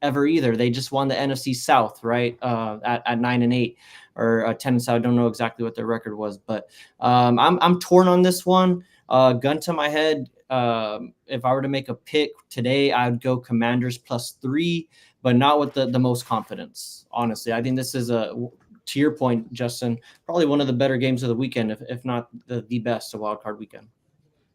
ever either. They just won the NFC South, right? At 9-8 or 10-7. I don't know exactly what their record was, but I'm torn on this one. Gun to my head, if I were to make a pick today, I would go Commanders +3, but not with the most confidence. Honestly, I think this is to your point, Justin, probably one of the better games of the weekend, if not the best, a wild card weekend.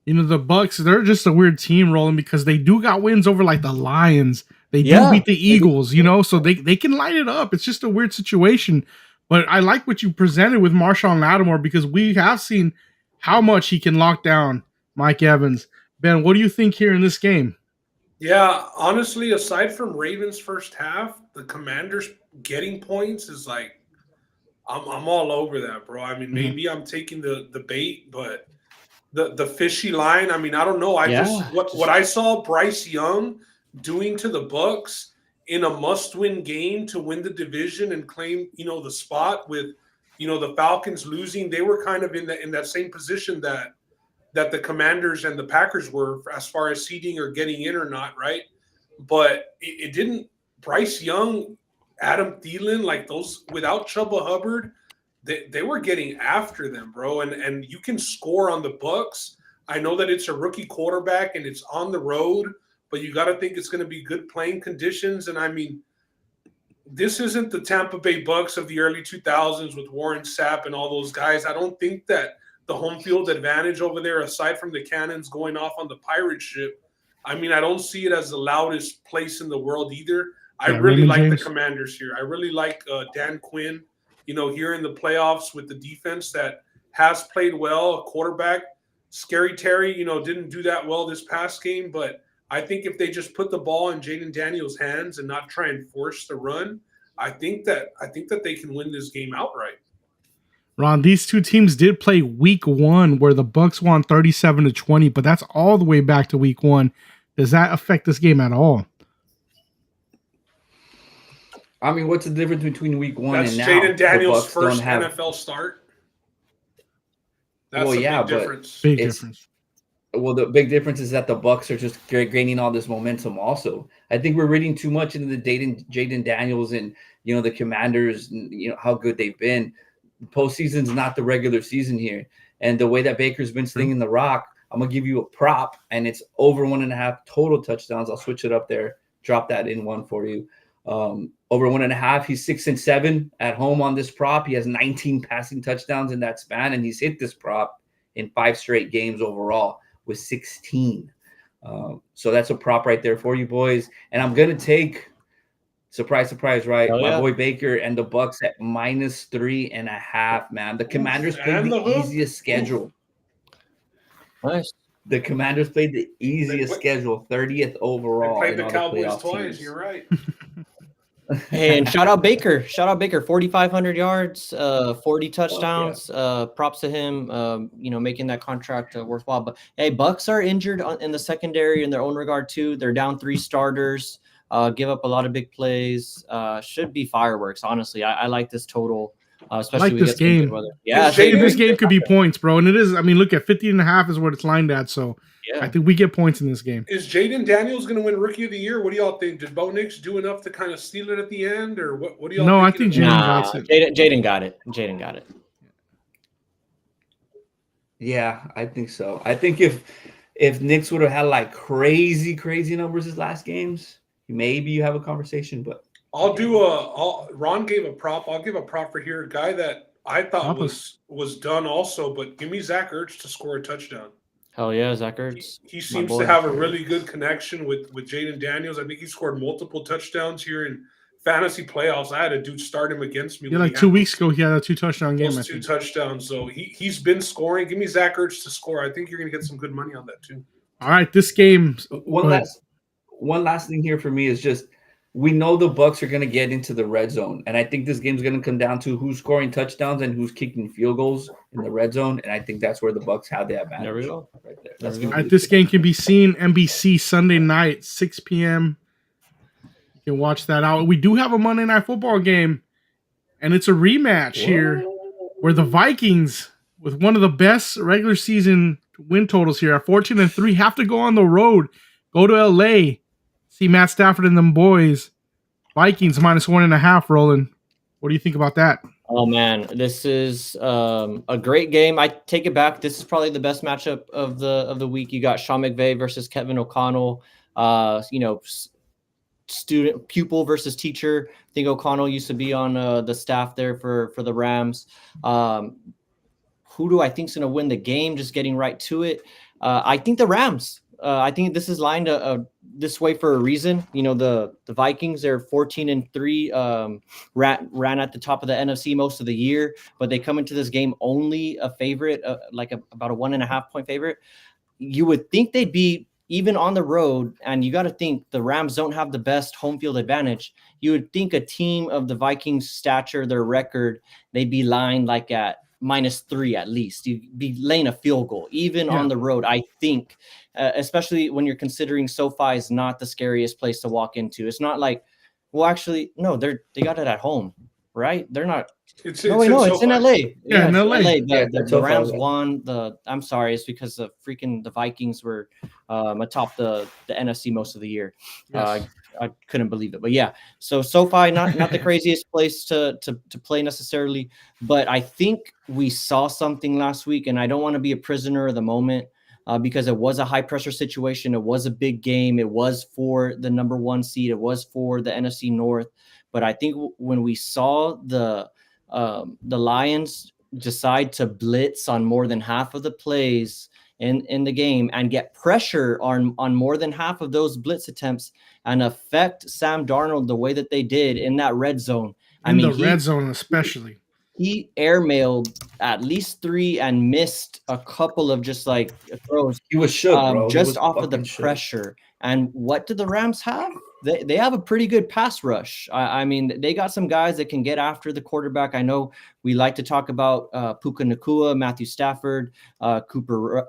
The Bucks, they're just a weird team rolling because they do got wins over like the Lions. They do beat the Eagles, so they can light it up. It's just a weird situation. But I like what you presented with Marshon Lattimore because we have seen how much he can lock down Mike Evans. Ben, what do you think here in this game? Yeah, honestly, aside from Ravens first half, the Commanders getting points is like, I'm all over that, bro. I mean, maybe I'm taking the bait, but the fishy line. I mean, I don't know. What I saw Bryce Young doing to the Bucks in a must-win game to win the division and claim, the spot with, the Falcons losing. They were kind of in that same position that the Commanders and the Packers were as far as seeding or getting in or not, right? But it didn't. Bryce Young, Adam Thielen, like those without Chuba Hubbard, they were getting after them, bro. And you can score on the Bucks. I know that it's a rookie quarterback and it's on the road, but you got to think it's going to be good playing conditions. And I mean, this isn't the Tampa Bay Bucks of the early 2000s with Warren Sapp and all those guys. I don't think that the home field advantage over there, aside from the cannons going off on the pirate ship, I mean, I don't see it as the loudest place in the world either. I really like the Commanders here. I really like Dan Quinn, here in the playoffs with the defense that has played well, a quarterback. Scary Terry, didn't do that well this past game, but I think if they just put the ball in Jaden Daniels' hands and not try and force the run, I think that they can win this game outright. Ron, these two teams did play week 1 where the Bucks won 37-20, but that's all the way back to week 1. Does that affect this game at all? I mean, what's the difference between week 1 and now? That's Jaden Daniels' first NFL start. That's a big difference. Big difference. Well, the big difference is that the Bucks are just gaining all this momentum also. I think we're reading too much into the Jaden Daniels and, the Commanders, and, how good they've been. Postseason's not the regular season here. And the way that Baker's been slinging the rock, I'm going to give you a prop, and it's over 1.5 total touchdowns. I'll switch it up there, drop that in one for you. Over 1.5, he's 6-7 at home on this prop. He has 19 passing touchdowns in that span, and he's hit this prop in 5 straight games overall with 16. So that's a prop right there for you boys. And I'm going to take, surprise, right, my boy Baker and the Bucks at -3.5, man. The Commanders played the easiest schedule. Nice. The Commanders played the easiest schedule, 30th overall. They played the Cowboys twice. You're right. Hey, and shout out Baker. 4,500 yards, 40 touchdowns. Props to him, making that contract worthwhile. But hey, Bucks are injured in the secondary in their own regard too. They're down 3 starters. Give up a lot of big plays. Should be fireworks. Honestly, I like this total. Especially I like this game. Yeah, this game could be points, bro. And it is. I mean, look at 50.5 is what it's lined at. So I think we get points in this game. Is Jaden Daniels going to win Rookie of the Year? What do y'all think? Did Bo Nix do enough to kind of steal it at the end, or what? What do y'all? No, I think Jaden got it. Jaden got it. Jaden got it. Yeah, I think so. I think if Nix would have had like crazy numbers his last games, maybe you have a conversation, but. Ron gave a prop. I'll give a prop for here. A guy that I thought was done also, but give me Zach Ertz to score a touchdown. Hell yeah, Zach Ertz. He seems to have a really good connection with Jaden Daniels. I think he scored multiple touchdowns here in fantasy playoffs. I had a dude start him against me. Yeah, like 2 weeks ago, he had a 2-touchdown game. 2 touchdowns. So he's been scoring. Give me Zach Ertz to score. I think you're going to get some good money on that too. All right, this game. One last thing here for me is just, we know the Bucks are going to get into the red zone, and I think this game's going to come down to who's scoring touchdowns and who's kicking field goals in the red zone, and I think that's where the Bucks have the advantage. There we go. Right there. All right, this game can be seen NBC Sunday night, 6 p.m. You can watch that out. We do have a Monday Night Football game, and it's a rematch here where the Vikings, with one of the best regular season win totals here at 14-3, have to go on the road, go to L.A., see Matt Stafford and them boys. Vikings -1.5 rolling. What do you think about that? Oh, man. This is a great game. I take it back. This is probably the best matchup of the week. You got Sean McVay versus Kevin O'Connell. Student, pupil versus teacher. I think O'Connell used to be on the staff there for the Rams. Who do I think is going to win the game? Just getting right to it. I think the Rams. I think this is lined this way for a reason. You know, the Vikings, they're 14-3, ran at the top of the NFC most of the year, but they come into this game only a favorite, about a 1.5 point favorite. You would think they'd be even on the road, and you got to think the Rams don't have the best home field advantage. You would think a team of the Vikings' stature, their record, they'd be lined like at -3 at least. You'd be laying a field goal, even on the road, I think, especially when you're considering SoFi is not the scariest place to walk into. It's not like, well, actually, no, they got it at home, right? They're not. It's in LA. Yeah, in LA. The Rams won. I'm sorry, it's because the Vikings were atop the NFC most of the year. Yes. I couldn't believe it, but yeah. So SoFi, not the craziest place to play necessarily, but I think we saw something last week, and I don't want to be a prisoner of the moment because it was a high pressure situation. It was a big game. It was for the number 1 seed. It was for the NFC North. But I think when we saw the Lions decide to blitz on more than half of the plays in the game and get pressure on more than half of those blitz attempts and affect Sam Darnold the way that they did in that red zone. Red zone especially. He airmailed at least 3 and missed a couple of just like throws. He was shook, bro. Just off of the pressure. And what do the Rams have? They have a pretty good pass rush. I mean, they got some guys that can get after the quarterback. I know we like to talk about Puka Nacua, Matthew Stafford, Cooper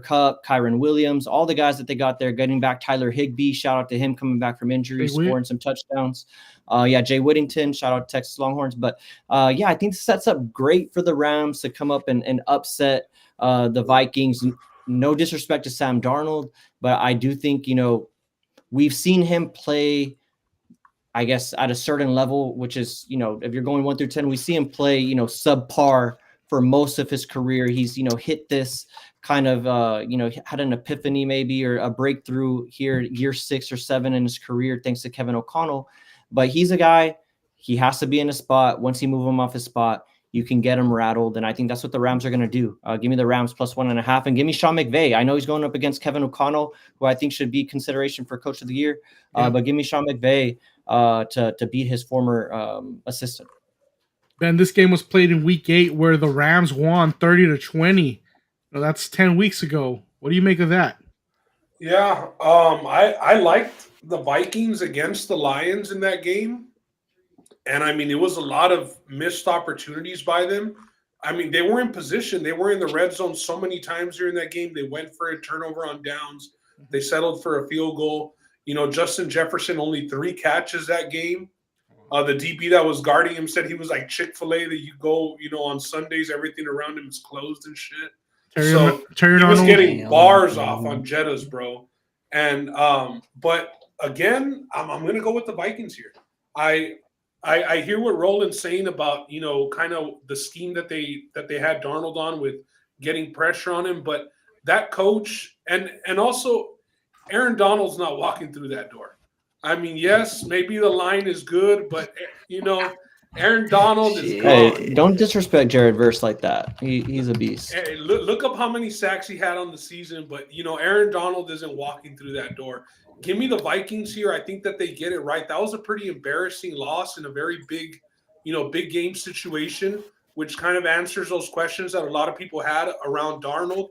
Kupp, Kyron Williams, all the guys that they got there, getting back Tyler Higbee. Shout out to him coming back from injury, scoring some touchdowns. Jay Whittington, shout out to Texas Longhorns. But I think this sets up great for the Rams to come up and upset the Vikings. No disrespect to Sam Darnold, but I do think, we've seen him play, I guess, at a certain level, which is, if you're going 1 through 10, we see him play, subpar for most of his career. He's, hit this kind of, had an epiphany maybe or a breakthrough here, year 6 or 7 in his career, thanks to Kevin O'Connell. But he's a guy, he has to be in a spot. Once you move him off his spot, you can get him rattled. And I think that's what the Rams are going to do. Give me the Rams +1.5 and give me Sean McVay. I know he's going up against Kevin O'Connell, who I think should be consideration for coach of the year. But give me Sean McVay to beat his former assistant. Ben, this game was played in week 8 where the Rams won 30-20. Now, that's 10 weeks ago. What do you make of that? Yeah, I liked the Vikings against the Lions in that game. And, I mean, it was a lot of missed opportunities by them. I mean, they were in position. They were in the red zone so many times during that game. They went for a turnover on downs. They settled for a field goal. Justin Jefferson, only 3 catches that game. The DB that was guarding him said he was like Chick-fil-A that you go, on Sundays, everything around him is closed and shit. He was getting bars off on Jettas, bro. And but again, I'm going to go with the Vikings here. I hear what Roland's saying about, kind of the scheme that they had Darnold on with getting pressure on him. But that coach and also Aaron Donald's not walking through that door. I mean, yes, maybe the line is good, but, Aaron Donald is gone. Hey, don't disrespect Jared Verse like that. He's a beast. Hey, look up how many sacks he had on the season, but, Aaron Donald isn't walking through that door. Give me the Vikings here. I think that they get it right. That was a pretty embarrassing loss in a very big, big game situation, which kind of answers those questions that a lot of people had around Darnold.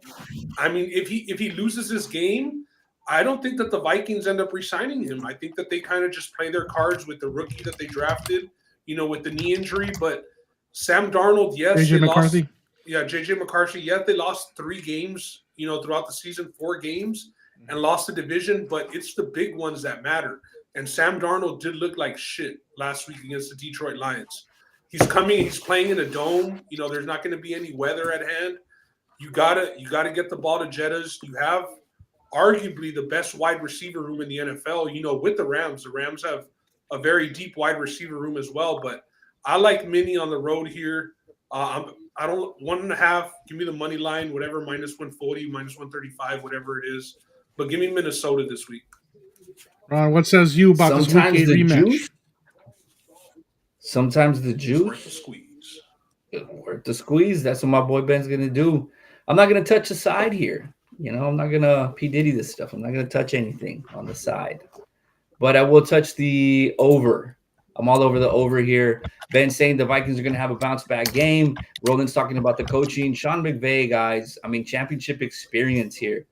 I mean, if he loses this game, I don't think that the Vikings end up re-signing him. I think that they kind of just play their cards with the rookie that they drafted, with the knee injury. But Sam Darnold, yes. JJ McCarthy? JJ McCarthy. Yes, they lost 3 games, throughout the season, 4 games. And lost the division, but it's the big ones that matter. And Sam Darnold did look like shit last week against the Detroit Lions. He's playing in a dome. There's not going to be any weather at hand. You gotta get the ball to Jettas. You have arguably the best wide receiver room in the NFL. With the Rams. The Rams have a very deep wide receiver room as well. But I like Minnie on the road here. I don't 1.5. Give me the money line, whatever, -140, -135, whatever it is. But give me Minnesota this week. Ron, what says you about this week 8 rematch? Sometimes the juice. Worth the squeeze. Worth the squeeze. That's what my boy Ben's going to do. I'm not going to touch a side here. I'm not gonna P Diddy this stuff. I'm not gonna touch anything on the side, but I will touch the over. I'm all over the over here. Ben saying the Vikings are gonna have a bounce back game. Roland's talking about the coaching. Sean McVay, guys. I mean, championship experience here.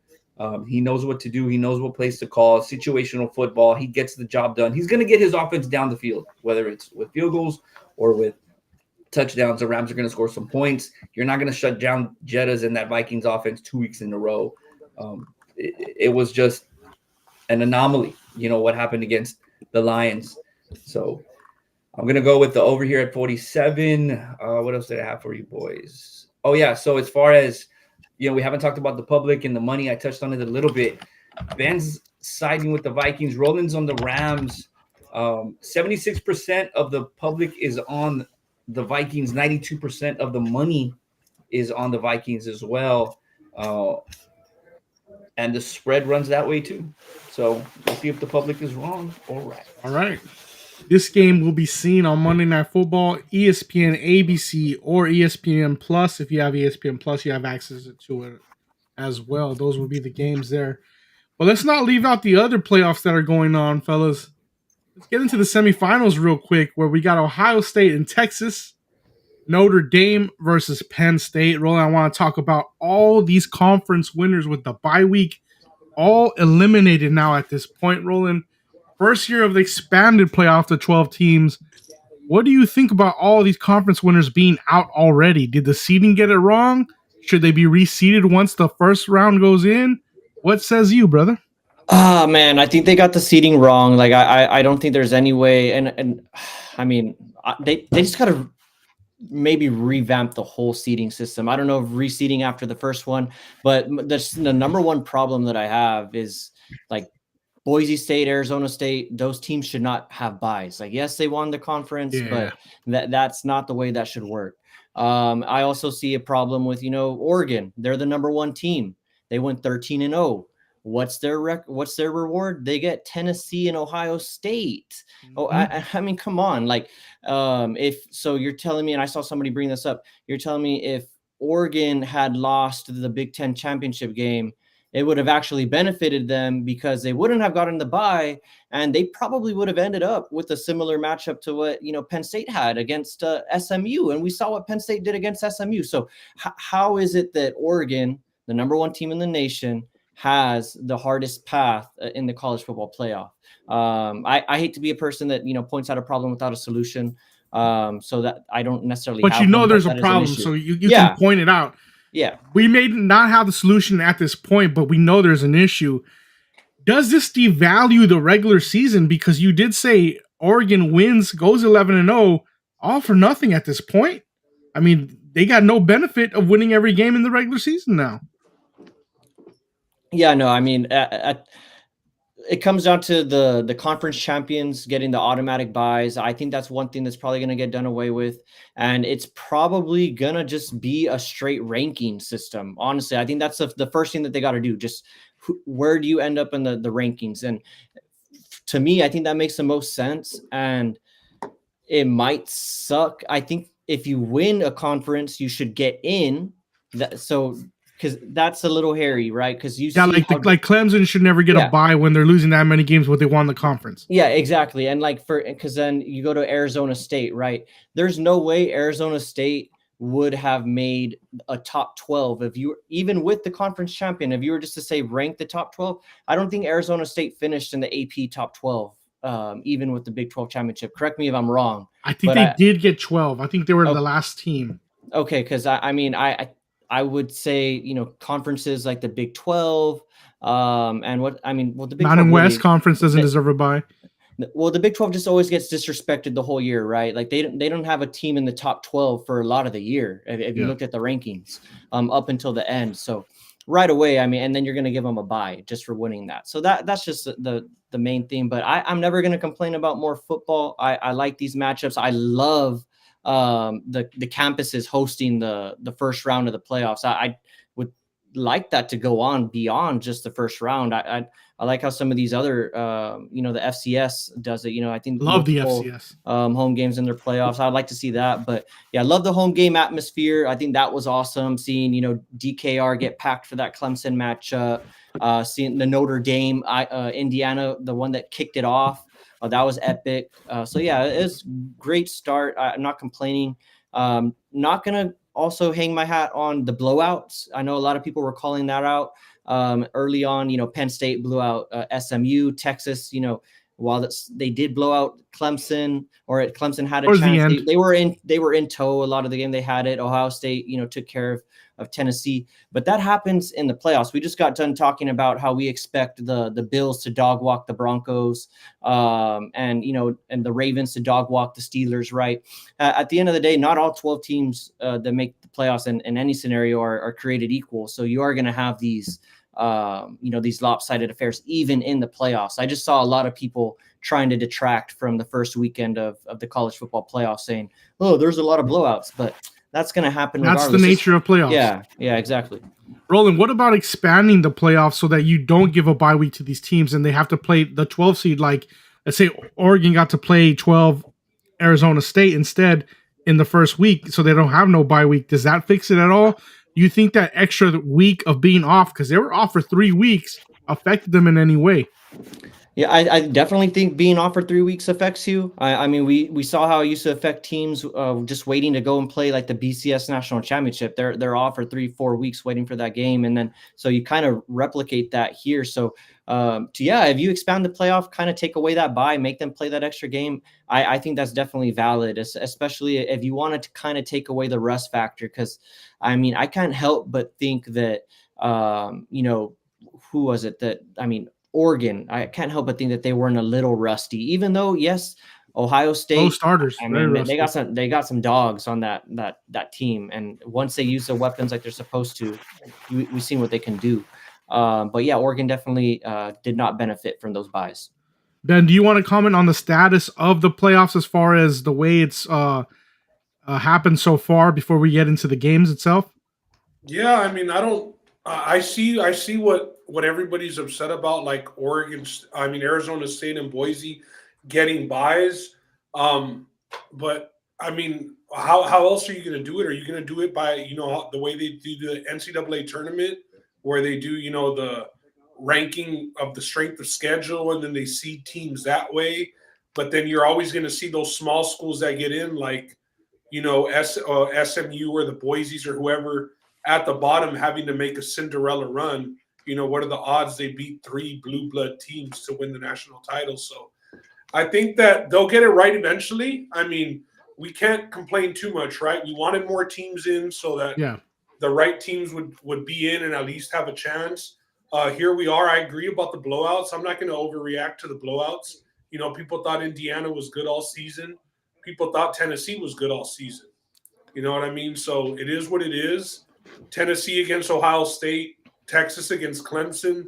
He knows what to do. He knows what plays to call. Situational football. He gets the job done. He's gonna get his offense down the field, whether it's with field goals or with touchdowns. The Rams are going to score some points. You're not going to shut down Jettas in that Vikings offense 2 weeks in a row. It was just an anomaly, what happened against the Lions. So I'm going to go with the over here at 47. What else did I have for you boys? Oh, yeah. So as far as, we haven't talked about the public and the money. I touched on it a little bit. Ben's siding with the Vikings. Roland's on the Rams. 76% of the public is on the Vikings. 92% of the money is on the Vikings as well. And the spread runs that way too. So we'll see if the public is wrong or right. All right. This game will be seen on Monday Night Football, ESPN, ABC, or ESPN Plus. If you have ESPN Plus, you have access to it as well. Those will be the games there. But let's not leave out the other playoffs that are going on, fellas. Let's get into the semifinals real quick, where we got Ohio State and Texas, Notre Dame versus Penn State. Roland, I want to talk about all these conference winners with the bye week all eliminated now at this point. Roland, first year of the expanded playoff to 12 teams. What do you think about all these conference winners being out already? Did the seeding get it wrong? Should they be reseeded once the first round goes in? What says you, brother? Oh man, I think they got the seeding wrong. Like I don't think there's any way. And I mean, they just gotta maybe revamp the whole seeding system. I don't know if reseeding after the first one, but the number one problem that I have is like Boise State, Arizona State. Those teams should not have buys. Like, yes, they won the conference, but that's not the way that should work. I also see a problem with Oregon. They're the number one team. They went 13-0. What's their reward? They get Tennessee and Ohio State. Mm-hmm. Oh, I mean, come on. Like, if so, you're telling me, and I saw somebody bring this up. You're telling me if Oregon had lost the Big Ten championship game, it would have actually benefited them because they wouldn't have gotten the bye, and they probably would have ended up with a similar matchup to what Penn State had against SMU, and we saw what Penn State did against SMU. So how is it that Oregon, the number one team in the nation, has the hardest path in the college football playoff? I hate to be a person that points out a problem without a solution, so that I don't necessarily. But there's a problem, so you can point it out. Yeah, we may not have the solution at this point, but we know there's an issue. Does this devalue the regular season? Because you did say Oregon wins, goes 11-0, all for nothing at this point. I mean, they got no benefit of winning every game in the regular season now. Yeah, no, I mean, it comes down to the conference champions getting the automatic buys. I think that's one thing that's probably going to get done away with. And it's probably going to just be a straight ranking system. Honestly, I think that's the first thing that they got to do. Just where do you end up in the rankings? And to me, I think that makes the most sense. And it might suck. I think if you win a conference, you should get in. Because that's a little hairy, right? Because like Clemson should never get a bye when they're losing that many games, but they won the conference. Yeah, exactly. And because then you go to Arizona State, right? There's no way Arizona State would have made a top 12 if you, even with the conference champion, if you were just to say rank the top 12. I don't think Arizona State finished in the AP top 12, even with the Big 12 championship. Correct me if I'm wrong. I think they did get 12. I think they were the last team. Okay, because I would say, conferences like the Big 12, and the Big Mountain 12 West Conference doesn't deserve a bye. Well, the Big 12 just always gets disrespected the whole year, right? Like they don't have a team in the top 12 for a lot of the year. If you looked at the rankings, up until the end. So right away, and then you're going to give them a bye just for winning that. So that's just the main thing. But I'm never going to complain about more football. I like these matchups. I love the campuses hosting the first round of the playoffs. I would like that to go on beyond just the first round. I like how some of these other, the FCS does it. I think love the FCS home games in their playoffs. I'd like to see that, but yeah, I love the home game atmosphere. I think that was awesome. Seeing DKR get packed for that Clemson matchup, seeing the Notre Dame, Indiana, the one that kicked it off. That was epic. So yeah, it was great start. I'm not complaining. Not gonna also hang my hat on the blowouts. I know a lot of people were calling that out early on. Penn State blew out SMU, Texas. While they did blow out Clemson, or Clemson had a chance, they were in tow a lot of the game. They had it. Ohio State, took care of Tennessee, but that happens in the playoffs. We just got done talking about how we expect the Bills to dog walk the Broncos, and the Ravens to dog walk the Steelers. Right. At the end of the day, not all 12 teams that make the playoffs in any scenario are created equal. So you are going to have these lopsided affairs even in the playoffs. I just saw a lot of people trying to detract from the first weekend of the college football playoffs, saying, "Oh, there's a lot of blowouts," but that's going to happen. That's regardless. The nature of playoffs. Yeah, exactly. Roland, what about expanding the playoffs so that you don't give a bye week to these teams and they have to play the 12 seed? Like, let's say Oregon got to play 12 Arizona State instead in the first week, so they don't have no bye week. Does that fix it at all? You think that extra week of being off, because they were off for 3 weeks, affected them in any way? Yeah, I definitely think being off for 3 weeks affects you. I mean, we saw how it used to affect teams just waiting to go and play like the BCS National Championship. They're off for 3-4 weeks waiting for that game, and then so you kind of replicate that here. So if you expand the playoff, kind of take away that bye, make them play that extra game, I think that's definitely valid, especially if you wanted to kind of take away the rust factor. Because I mean, I can't help but think that who was it that Oregon, I can't help but think that they weren't a little rusty, even though, yes, Ohio State, no starters. I mean, they got some dogs on that team, and once they use the weapons like they're supposed to, we've seen what they can do. But yeah, Oregon definitely did not benefit from those buys. Ben, do you want to comment on the status of the playoffs as far as the way it's happened so far before we get into the games itself? Yeah, I mean, I see what everybody's upset about, like Arizona State and Boise getting buys. But I mean, how else are you going to do it? Are you going to do it by, the way they do the NCAA tournament, where they do, the ranking of the strength of schedule, and then they seed teams that way? But then you're always going to see those small schools that get in, like, SMU or the Boise's or whoever at the bottom having to make a Cinderella run. What are the odds they beat 3 blue blood teams to win the national title? So I think that they'll get it right eventually. I mean, we can't complain too much, right? We wanted more teams in so that the right teams would be in and at least have a chance. Here we are. I agree about the blowouts. I'm not going to overreact to the blowouts. People thought Indiana was good all season. People thought Tennessee was good all season. You know what I mean? So it is what it is. Tennessee against Ohio State, Texas against Clemson,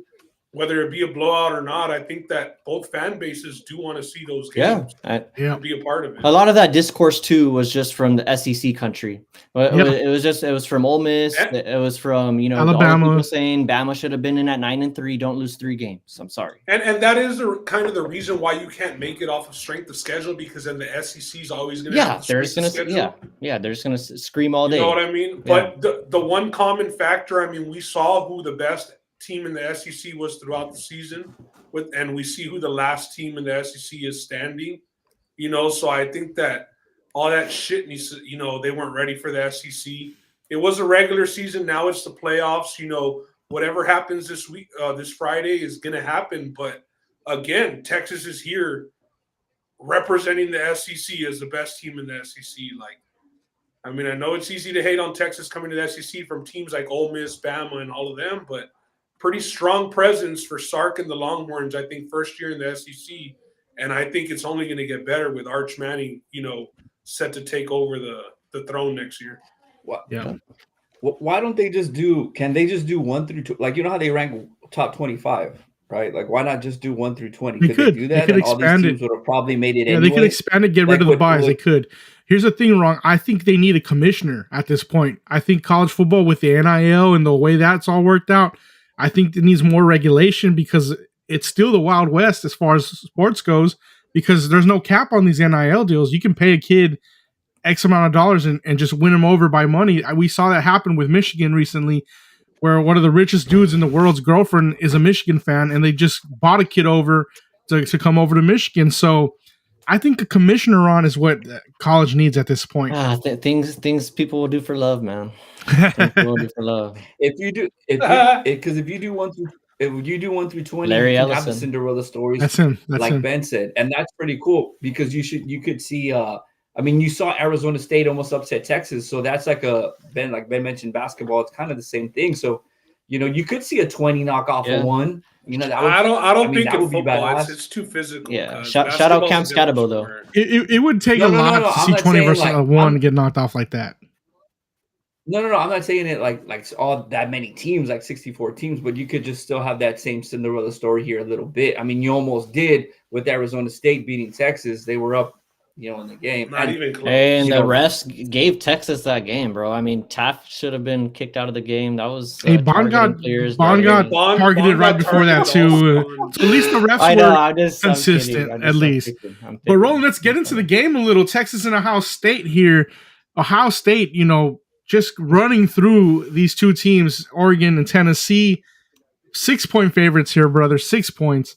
whether it be a blowout or not, I think that both fan bases do want to see those games. Be a part of it. A lot of that discourse too was just from the SEC country. It was from Ole Miss. It was from Alabama, people saying Bama should have been in at 9-3. Don't lose 3 games. I'm sorry. And that is kind of the reason why you can't make it off of strength of schedule, because then the SEC is always going to they're just going to scream all day. You know what I mean? But the one common factor, I mean, we saw who the best team in the SEC was throughout the season, and we see who the last team in the SEC is standing. So I think that all that shit needs to, they weren't ready for the SEC. It was a regular season. Now it's the playoffs. Whatever happens this week, this Friday is going to happen. But again, Texas is here representing the SEC as the best team in the SEC. I know it's easy to hate on Texas coming to the SEC from teams like Ole Miss, Bama, and all of them, but pretty strong presence for Sark and the Longhorns, I think, first year in the SEC. And I think it's only going to get better with Arch Manning, set to take over the throne next year. Why don't they can they just do 1 through 2? Like, how they rank top 25, right? Like, why not just do 1 through 20? Could they do that? They could expand all these teams would have probably made it anyway. They could expand it, get rid of the buys. They could. Here's the thing, wrong. I think they need a commissioner at this point. I think college football with the NIL and the way that's all worked out, I think it needs more regulation because it's still the Wild West as far as sports goes because there's no cap on these NIL deals. You can pay a kid X amount of dollars and just win them over by money. We saw that happen with Michigan recently where one of the richest dudes in the world's girlfriend is a Michigan fan and they just bought a kid over to come over to Michigan. So I think a commissioner on is what college needs at this point. Things people will do for love, man. People will do for love. If you do 1 through 20, Larry you can have Ellison. the Cinderella stories. That's him. Ben said, and that's pretty cool because you could see. I mean, you saw Arizona State almost upset Texas, so that's like Ben mentioned basketball. It's kind of the same thing. So, you could see a 20 knock off of one. I don't think in football it's too physical. Yeah, shout out Cam Scatabo though. It would take a lot to see 20 versus one get knocked off like that. No. I'm not saying it like all that many teams, like 64 teams, but you could just still have that same Cinderella story here a little bit. I mean, you almost did with Arizona State beating Texas. They were up, in the game. Not even close. And the refs gave Texas that game, bro. I mean, Taft should have been kicked out of the game. That was Bond got targeted right before that too. So at least the refs were consistent, at least. But Roland, let's get into the game a little. Texas and Ohio State here. Ohio State, just running through these two teams, Oregon and Tennessee. 6-point favorites here, brother. 6 points.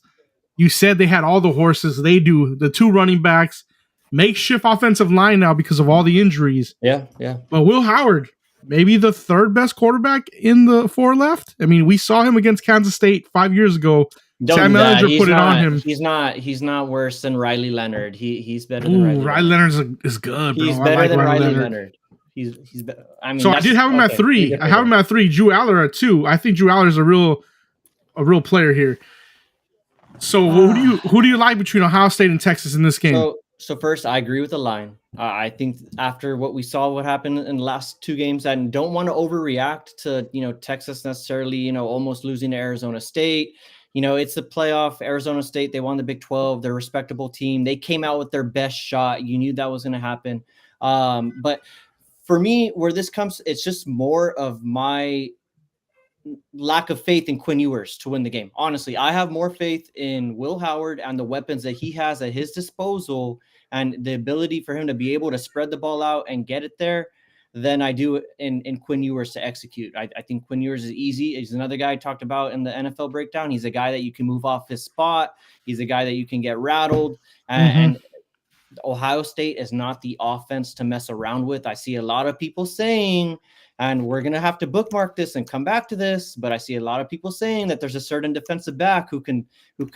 You said they had all the horses. They do. The 2 running backs. Makeshift offensive line now because of all the injuries. Yeah. But Will Howard, maybe the 3rd best quarterback in the 4 left. I mean, we saw him against Kansas State 5 years ago. Sam Ellinger put it on him. He's not worse than Riley Leonard. He's better than Riley Leonard is good, bro. He's better than Riley Leonard. He's better. I mean, so I did have him at 3. I have him at 3. Drew Aller at 2. I think Drew Aller is a real player here. So who do you like between Ohio State and Texas in this game? So first, I agree with the line. I think after what we saw, what happened in the last 2 games, I don't want to overreact to Texas necessarily. Almost losing to Arizona State. It's the playoff. Arizona State, they won the Big 12. They're a respectable team. They came out with their best shot. You knew that was going to happen. But for me, where this comes, it's just more of my lack of faith in Quinn Ewers to win the game. Honestly, I have more faith in Will Howard and the weapons that he has at his disposal and the ability for him to be able to spread the ball out and get it there than I do in Quinn Ewers to execute. I think Quinn Ewers is easy. He's another guy I talked about in the NFL breakdown. He's a guy that you can move off his spot. He's a guy that you can get rattled. And Ohio State is not the offense to mess around with. I see a lot of people saying, and we're going to have to bookmark this and come back to this, but I see a lot of people saying that there's a certain defensive back who can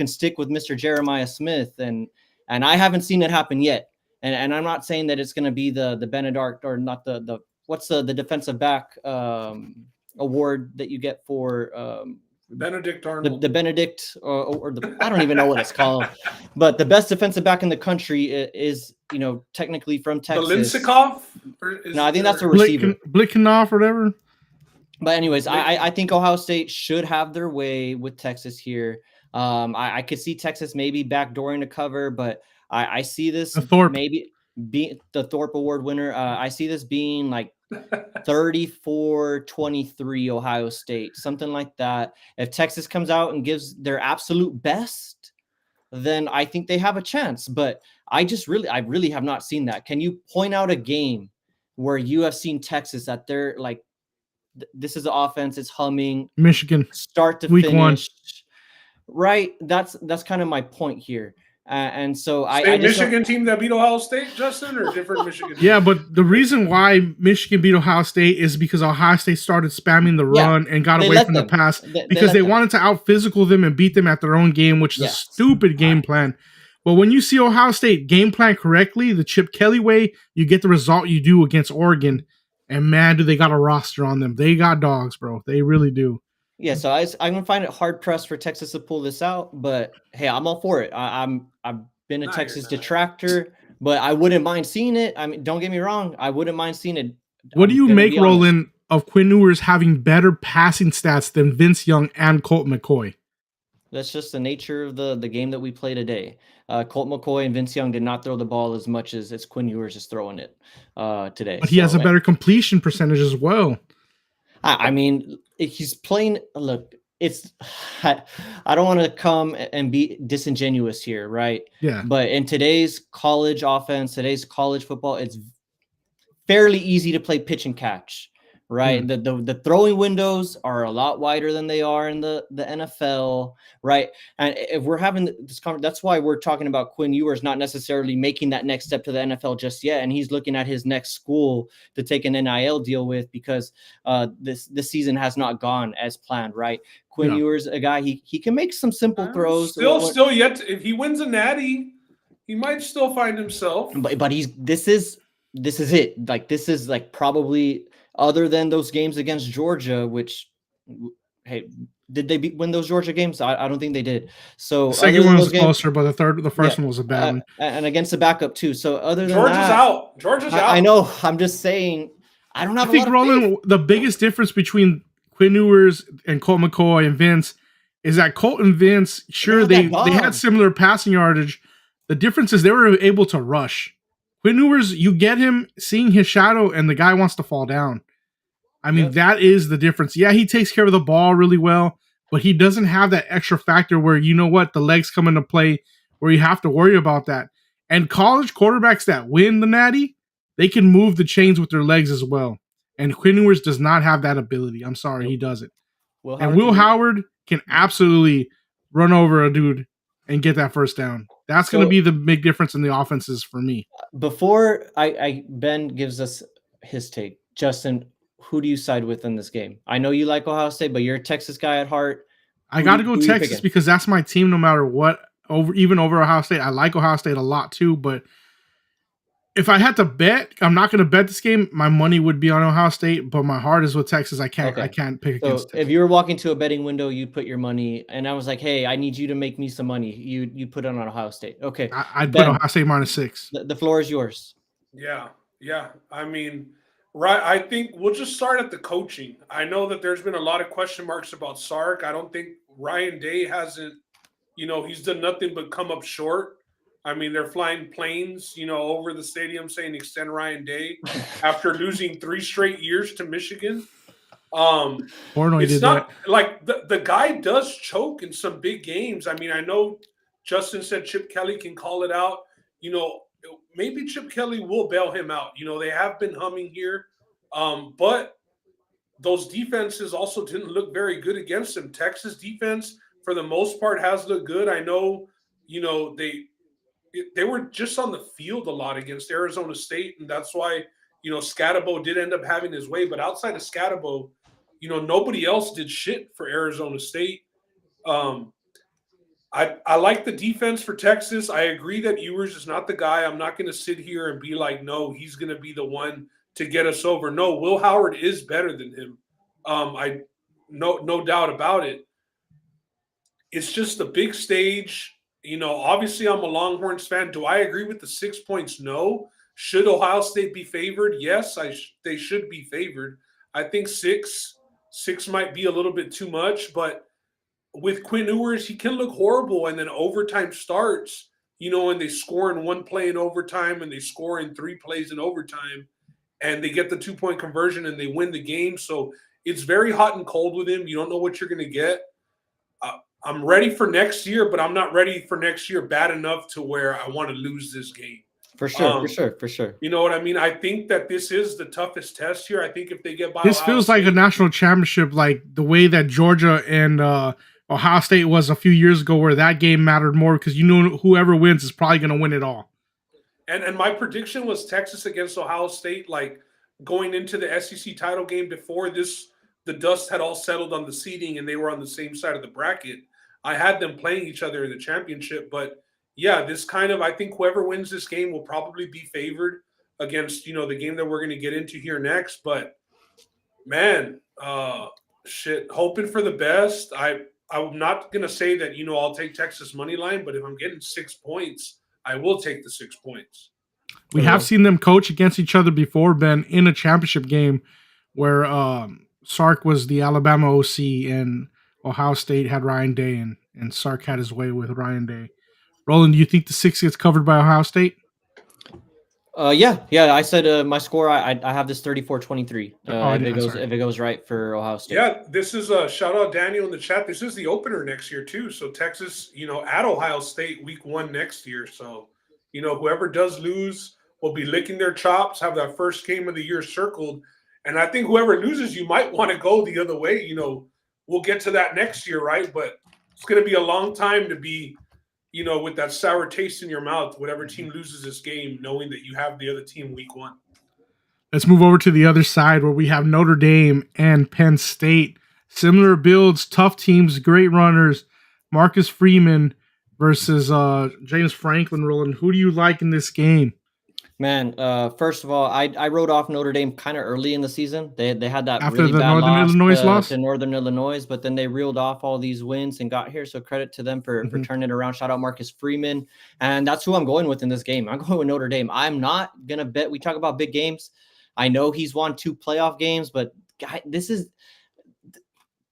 stick with Mr. Jeremiah Smith. And I haven't seen it happen yet. And I'm not saying that it's going to be the Benedict or not the what's the defensive back award that you get for Benedict Arnold. The Benedict or the I don't even know what it's called, but the best defensive back in the country is technically from Texas. Lincecov? No, I think that's a receiver. Blickenoff or whatever. But anyways, I think Ohio State should have their way with Texas here. I could see Texas maybe backdooring to cover, but I see this maybe being the Thorpe Award winner. I see this being like 34-23 Ohio State, something like that. If Texas comes out and gives their absolute best, then I think they have a chance. But I really have not seen that. Can you point out a game where you have seen Texas that they're like, this is the offense, it's humming, Michigan start to week finish, 1, right? That's kind of my point here. And so Michigan team that beat Ohio State, Justin, or different Michigan team? Yeah, but the reason why Michigan beat Ohio State is because Ohio State started spamming the run and got away from the pass because they wanted to out physical them and beat them at their own game, which is a stupid game plan. But when you see Ohio State game plan correctly, the Chip Kelly way, you get the result you do against Oregon. And man, do they got a roster on them. They got dogs, bro. They really do. Yeah, so I'm gonna find it hard pressed for Texas to pull this out, but hey, I'm all for it. I've been a Texas detractor, but I wouldn't mind seeing it. I mean, don't get me wrong, I wouldn't mind seeing it. What do you make, Roland, of Quinn Ewers having better passing stats than Vince Young and Colt McCoy? That's just the nature of the game that we play today. Colt McCoy and Vince Young did not throw the ball as much as Quinn Ewers is throwing it today. But he has a better completion percentage as well. I mean, he's playing. Look, I don't want to come and be disingenuous here, right? Yeah. But in today's college offense, today's college football, it's fairly easy to play pitch and catch, right? The throwing windows are a lot wider than they are in the NFL, right? And if we're having this conversation, that's why we're talking about Quinn Ewers not necessarily making that next step to the NFL just yet, and he's looking at his next school to take an NIL deal with, because this season has not gone as planned, right? Quinn Ewers, a guy, he can make some simple throws. Still yet, if he wins a natty, he might still find himself. But this is it. Like, this is like probably, other than those games against Georgia, which, hey, did they win those Georgia games? I don't think they did. So the second one was closer, but the first one was a bad one. And against the backup too. So other than Georgia's out. Georgia's out. I know. I'm just saying. I don't have. I think, Roland, the biggest difference between Quinn Ewers and Colt McCoy and Vince is that Colt and Vince, sure, they had similar passing yardage. The difference is they were able to rush. Quinn Ewers, you get him seeing his shadow, and the guy wants to fall down. I mean, that is the difference. Yeah, he takes care of the ball really well, but he doesn't have that extra factor where, you know what, the legs come into play, where you have to worry about that. And college quarterbacks that win the natty, they can move the chains with their legs as well. And Quinn Ewers does not have that ability. I'm sorry, he doesn't. Will Howard can absolutely run over a dude and get that first down. That's going to be the big difference in the offenses for me. Before Ben gives us his take, Justin, who do you side with in this game? I know you like Ohio State, but you're a Texas guy at heart. I got to go Texas because that's my team no matter what. Even over Ohio State. I like Ohio State a lot too, but if I had to bet, I'm not going to bet this game. My money would be on Ohio State, but my heart is with Texas. I can't pick against Texas. If you were walking to a betting window, you'd put your money, and I was like, hey, I need you to make me some money. You put it on Ohio State. Okay. I'd put Ohio State -6. The floor is yours. Yeah. I mean, right. I think we'll just start at the coaching. I know that there's been a lot of question marks about Sark. I don't think Ryan Day hasn't, he's done nothing but come up short. I mean, they're flying planes, over the stadium saying extend Ryan Day after losing 3 straight years to Michigan. It's not like the guy does choke in some big games. I mean, I know Justin said Chip Kelly can call it out. Maybe Chip Kelly will bail him out. They have been humming here. But those defenses also didn't look very good against him. Texas defense, for the most part, has looked good. I know, they were just on the field a lot against Arizona State, and that's why, Scatabo did end up having his way. But outside of Scatabo, nobody else did shit for Arizona State. I like the defense for Texas. I agree that Ewers is not the guy. I'm not going to sit here and be like, no, he's going to be the one to get us over. No, Will Howard is better than him. No doubt about it. It's just the big stage. Obviously I'm a Longhorns fan. Do I agree with the 6 points? No. Should Ohio State be favored? Yes, they should be favored. I think six might be a little bit too much, but with Quinn Ewers, he can look horrible, and then overtime starts, and they score in 1 play in overtime, and they score in 3 plays in overtime, and they get the 2-point conversion, and they win the game. So it's very hot and cold with him. You don't know what you're going to get. I'm ready for next year, but I'm not ready for next year bad enough to where I want to lose this game. For sure. You know what I mean? I think that this is the toughest test here. I think if they get by, this feels like a national championship, like the way that Georgia and Ohio State was a few years ago, where that game mattered more because whoever wins is probably going to win it all. And my prediction was Texas against Ohio State, like going into the SEC title game before this, the dust had all settled on the seeding and they were on the same side of the bracket. I had them playing each other in the championship, but yeah, this kind of, I think whoever wins this game will probably be favored against, the game that we're going to get into here next. But man, hoping for the best. I'm not going to say that, I'll take Texas money line, but if I'm getting 6 points, I will take the 6 points. We have seen them coach against each other before, Ben, in a championship game where Sark was the Alabama OC and Ohio State had Ryan Day, and and Sark had his way with Ryan Day. Roland, do you think the 6 gets covered by Ohio State? Yeah. I said my score. I have this 34-23. If it goes right for Ohio State. Yeah, this is a shout out Daniel in the chat. This is the opener next year too. So Texas, at Ohio State week 1 next year. So whoever does lose will be licking their chops, have that first game of the year circled, and I think whoever loses, you might want to go the other way. We'll get to that next year, right? But it's going to be a long time to be. With that sour taste in your mouth, whatever team loses this game, knowing that you have the other team week 1. Let's move over to the other side where we have Notre Dame and Penn State. Similar builds, tough teams, great runners. Marcus Freeman versus James Franklin. Roland, who do you like in this game? Man, first of all, I wrote off Notre Dame kind of early in the season. They had that after really the bad Northern Illinois loss to Northern Illinois, but then they reeled off all these wins and got here. So credit to them for turning it around. Shout out Marcus Freeman, and that's who I'm going with in this game. I'm going with Notre Dame. I'm not gonna bet. We talk about big games. I know he's won 2 playoff games, but this is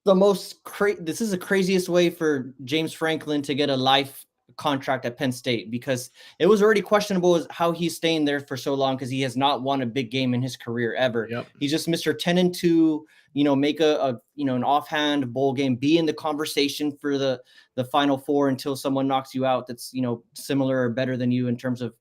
this is the craziest way for James Franklin to get a life contract at Penn State, because it was already questionable as how he's staying there for so long, because he has not won a big game in his career ever. Yep. He's just Mr. 10-2, make an offhand bowl game, be in the conversation for the Final Four until someone knocks you out that's similar or better than you in terms of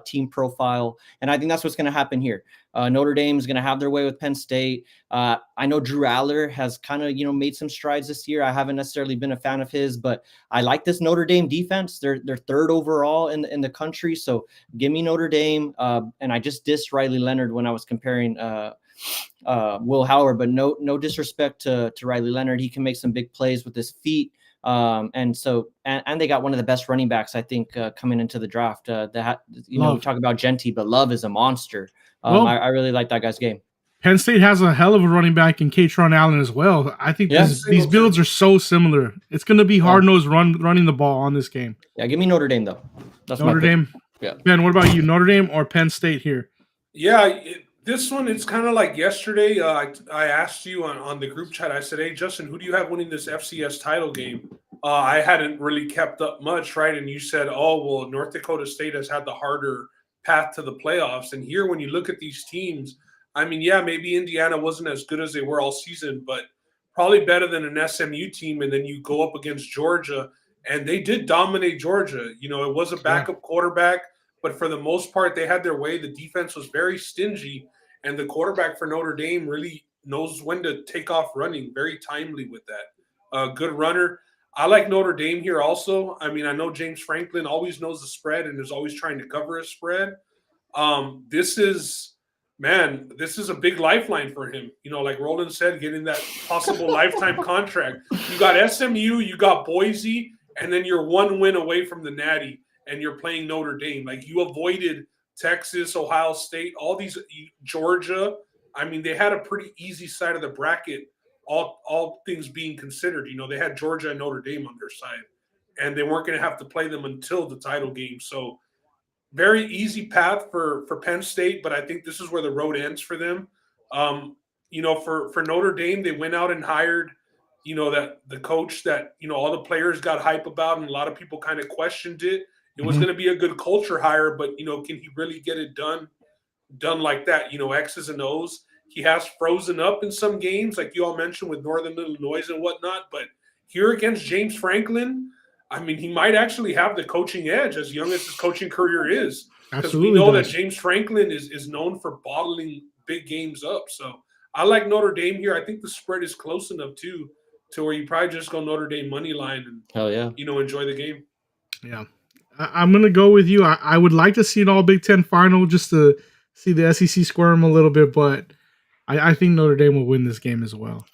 team profile. And I think that's what's going to happen here. Notre Dame is going to have their way with Penn State. I know Drew Aller has kind of made some strides this year. I haven't necessarily been a fan of his, but I like this Notre Dame defense. They're 3rd overall in the country, so give me Notre Dame. And I just dissed Riley Leonard when I was comparing Will Howard, but no disrespect to Riley Leonard. He can make some big plays with his feet. And they got one of the best running backs, I think, coming into the draft. We talk about Genty, but Love is a monster. I really like that guy's game. Penn State has a hell of a running back in Katron Allen as well. I think these builds are so similar. It's going to be hard-nosed running the ball on this game. Yeah, give me Notre Dame, though. That's Notre Dame? Yeah. Ben, what about you? Notre Dame or Penn State here? Yeah, this one, it's kind of like yesterday. I asked you on the group chat, I said, hey, Justin, who do you have winning this FCS title game? I hadn't really kept up much, right? And you said, North Dakota State has had the harder path to the playoffs. And here, when you look at these teams, I mean, yeah, maybe Indiana wasn't as good as they were all season, but probably better than an SMU team. And then you go up against Georgia, and they did dominate Georgia. It was a backup quarterback, but for the most part, they had their way. The defense was very stingy, and the quarterback for Notre Dame really knows when to take off running, very timely with that. Good runner. I like Notre Dame here also. I mean, I know James Franklin always knows the spread and is always trying to cover a spread. This is a big lifeline for him. Like Roland said, getting that possible lifetime contract. You got SMU, you got Boise, and then you're 1 win away from the Natty, and you're playing Notre Dame. Like, you avoided Texas, Ohio State, all these, Georgia. I mean, they had a pretty easy side of the bracket, all things being considered. They had Georgia and Notre Dame on their side, and they weren't going to have to play them until the title game. So very easy path for Penn State, but I think this is where the road ends for them. For Notre Dame, they went out and hired, that the coach that, all the players got hype about, and a lot of people kind of questioned it. It was going to be a good culture hire, but, can he really get it done like that? X's and O's. He has frozen up in some games, like you all mentioned with Northern Illinois and whatnot. But here against James Franklin, I mean, he might actually have the coaching edge, as young as his coaching career is. Because we know that James Franklin is known for bottling big games up. So I like Notre Dame here. I think the spread is close enough, too, to where you probably just go Notre Dame money line and, hell yeah, enjoy the game. Yeah. I'm going to go with you. I would like to see an all Big Ten final just to see the SEC squirm a little bit, but I think Notre Dame will win this game as well.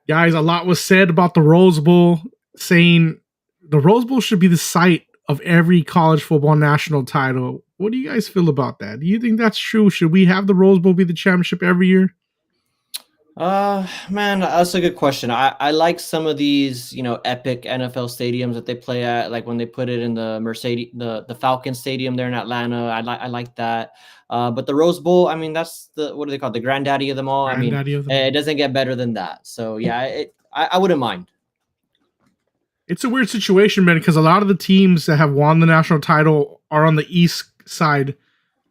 Guys, a lot was said about the Rose Bowl, saying the Rose Bowl should be the site of every college football national title. What do you guys feel about that? Do you think that's true? Should we have the Rose Bowl be the championship every year? Man, that's a good question. I like some of these, epic NFL stadiums that they play at, like when they put it in the the Falcon Stadium there in Atlanta. I like that. But the Rose Bowl, I mean, that's what do they call it? The granddaddy of them all. It doesn't get better than that. So yeah, I wouldn't mind. It's a weird situation, man, because a lot of the teams that have won the national title are on the east side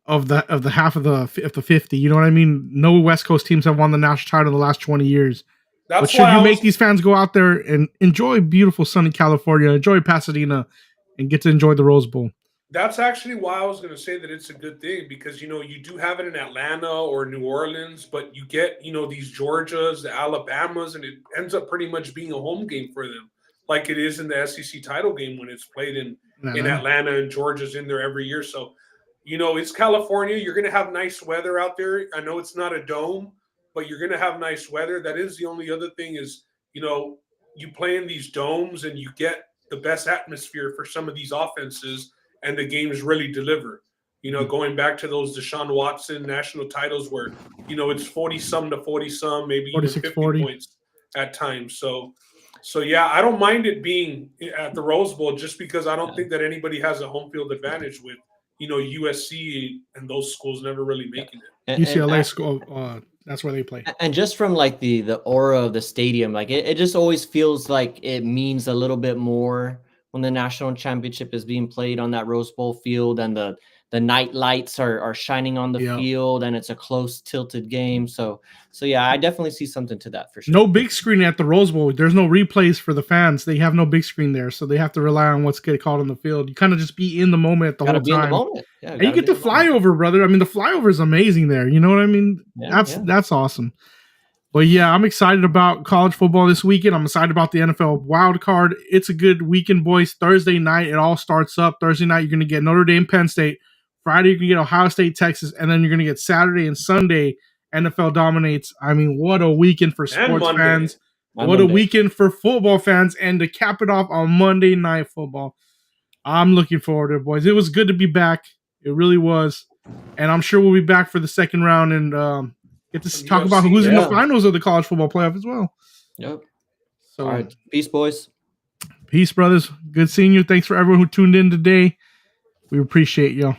of the half of the 50. You know what I mean? No West Coast teams have won the national title in the last 20 years. But should you make these fans go out there and enjoy beautiful sunny California, enjoy Pasadena, and get to enjoy the Rose Bowl? That's actually why I was going to say that it's a good thing, because, you know, you do have it in Atlanta or New Orleans, but you get, you know, these Georgias, the Alabamas, and it ends up pretty much being a home game for them, like it is in the SEC title game when it's played in Atlanta, and Georgia's in there every year. So, you know, it's California. You're going to have nice weather out there. I know it's not a dome, but you're going to have nice weather. That is the only other thing is, you know, you play in these domes and you get the best atmosphere for some of these offenses, and the games really deliver. You know, going back to those Deshaun Watson national titles where, you know, it's 40-some to 40-some, maybe even 50 points at times. So yeah, I don't mind it being at the Rose Bowl, just because I don't think that anybody has a home field advantage with, you know, USC and those schools never really making it. UCLA school, that's where they play. And just from like the aura of the stadium, like it just always feels like it means a little bit more when the national championship is being played on that Rose Bowl field, and the night lights are shining on the field, and it's a close tilted game. So yeah, I definitely see something to that for sure. No big screen at the Rose Bowl. There's no replays for the fans. They have no big screen there, so they have to rely on what's getting called on the field. You kind of just be in the moment the whole time. In the moment. Yeah, and you get the flyover, brother. I mean, the flyover is amazing there. You know what I mean? Yeah, that's awesome. But yeah, I'm excited about college football this weekend. I'm excited about the NFL wild card. It's a good weekend, boys. Thursday night, it all starts up. Thursday night, you're going to get Notre Dame, Penn State. Friday, you're going to get Ohio State, Texas. And then you're going to get Saturday and Sunday, NFL dominates. I mean, what a weekend for sports fans. What a weekend for football fans. And to cap it off on Monday Night Football. I'm looking forward to it, boys. It was good to be back. It really was. And I'm sure we'll be back for the second round and get to talk about who's in the finals of the college football playoff as well. Yep. So, all right. Peace, boys. Peace, brothers. Good seeing you. Thanks for everyone who tuned in today. We appreciate y'all.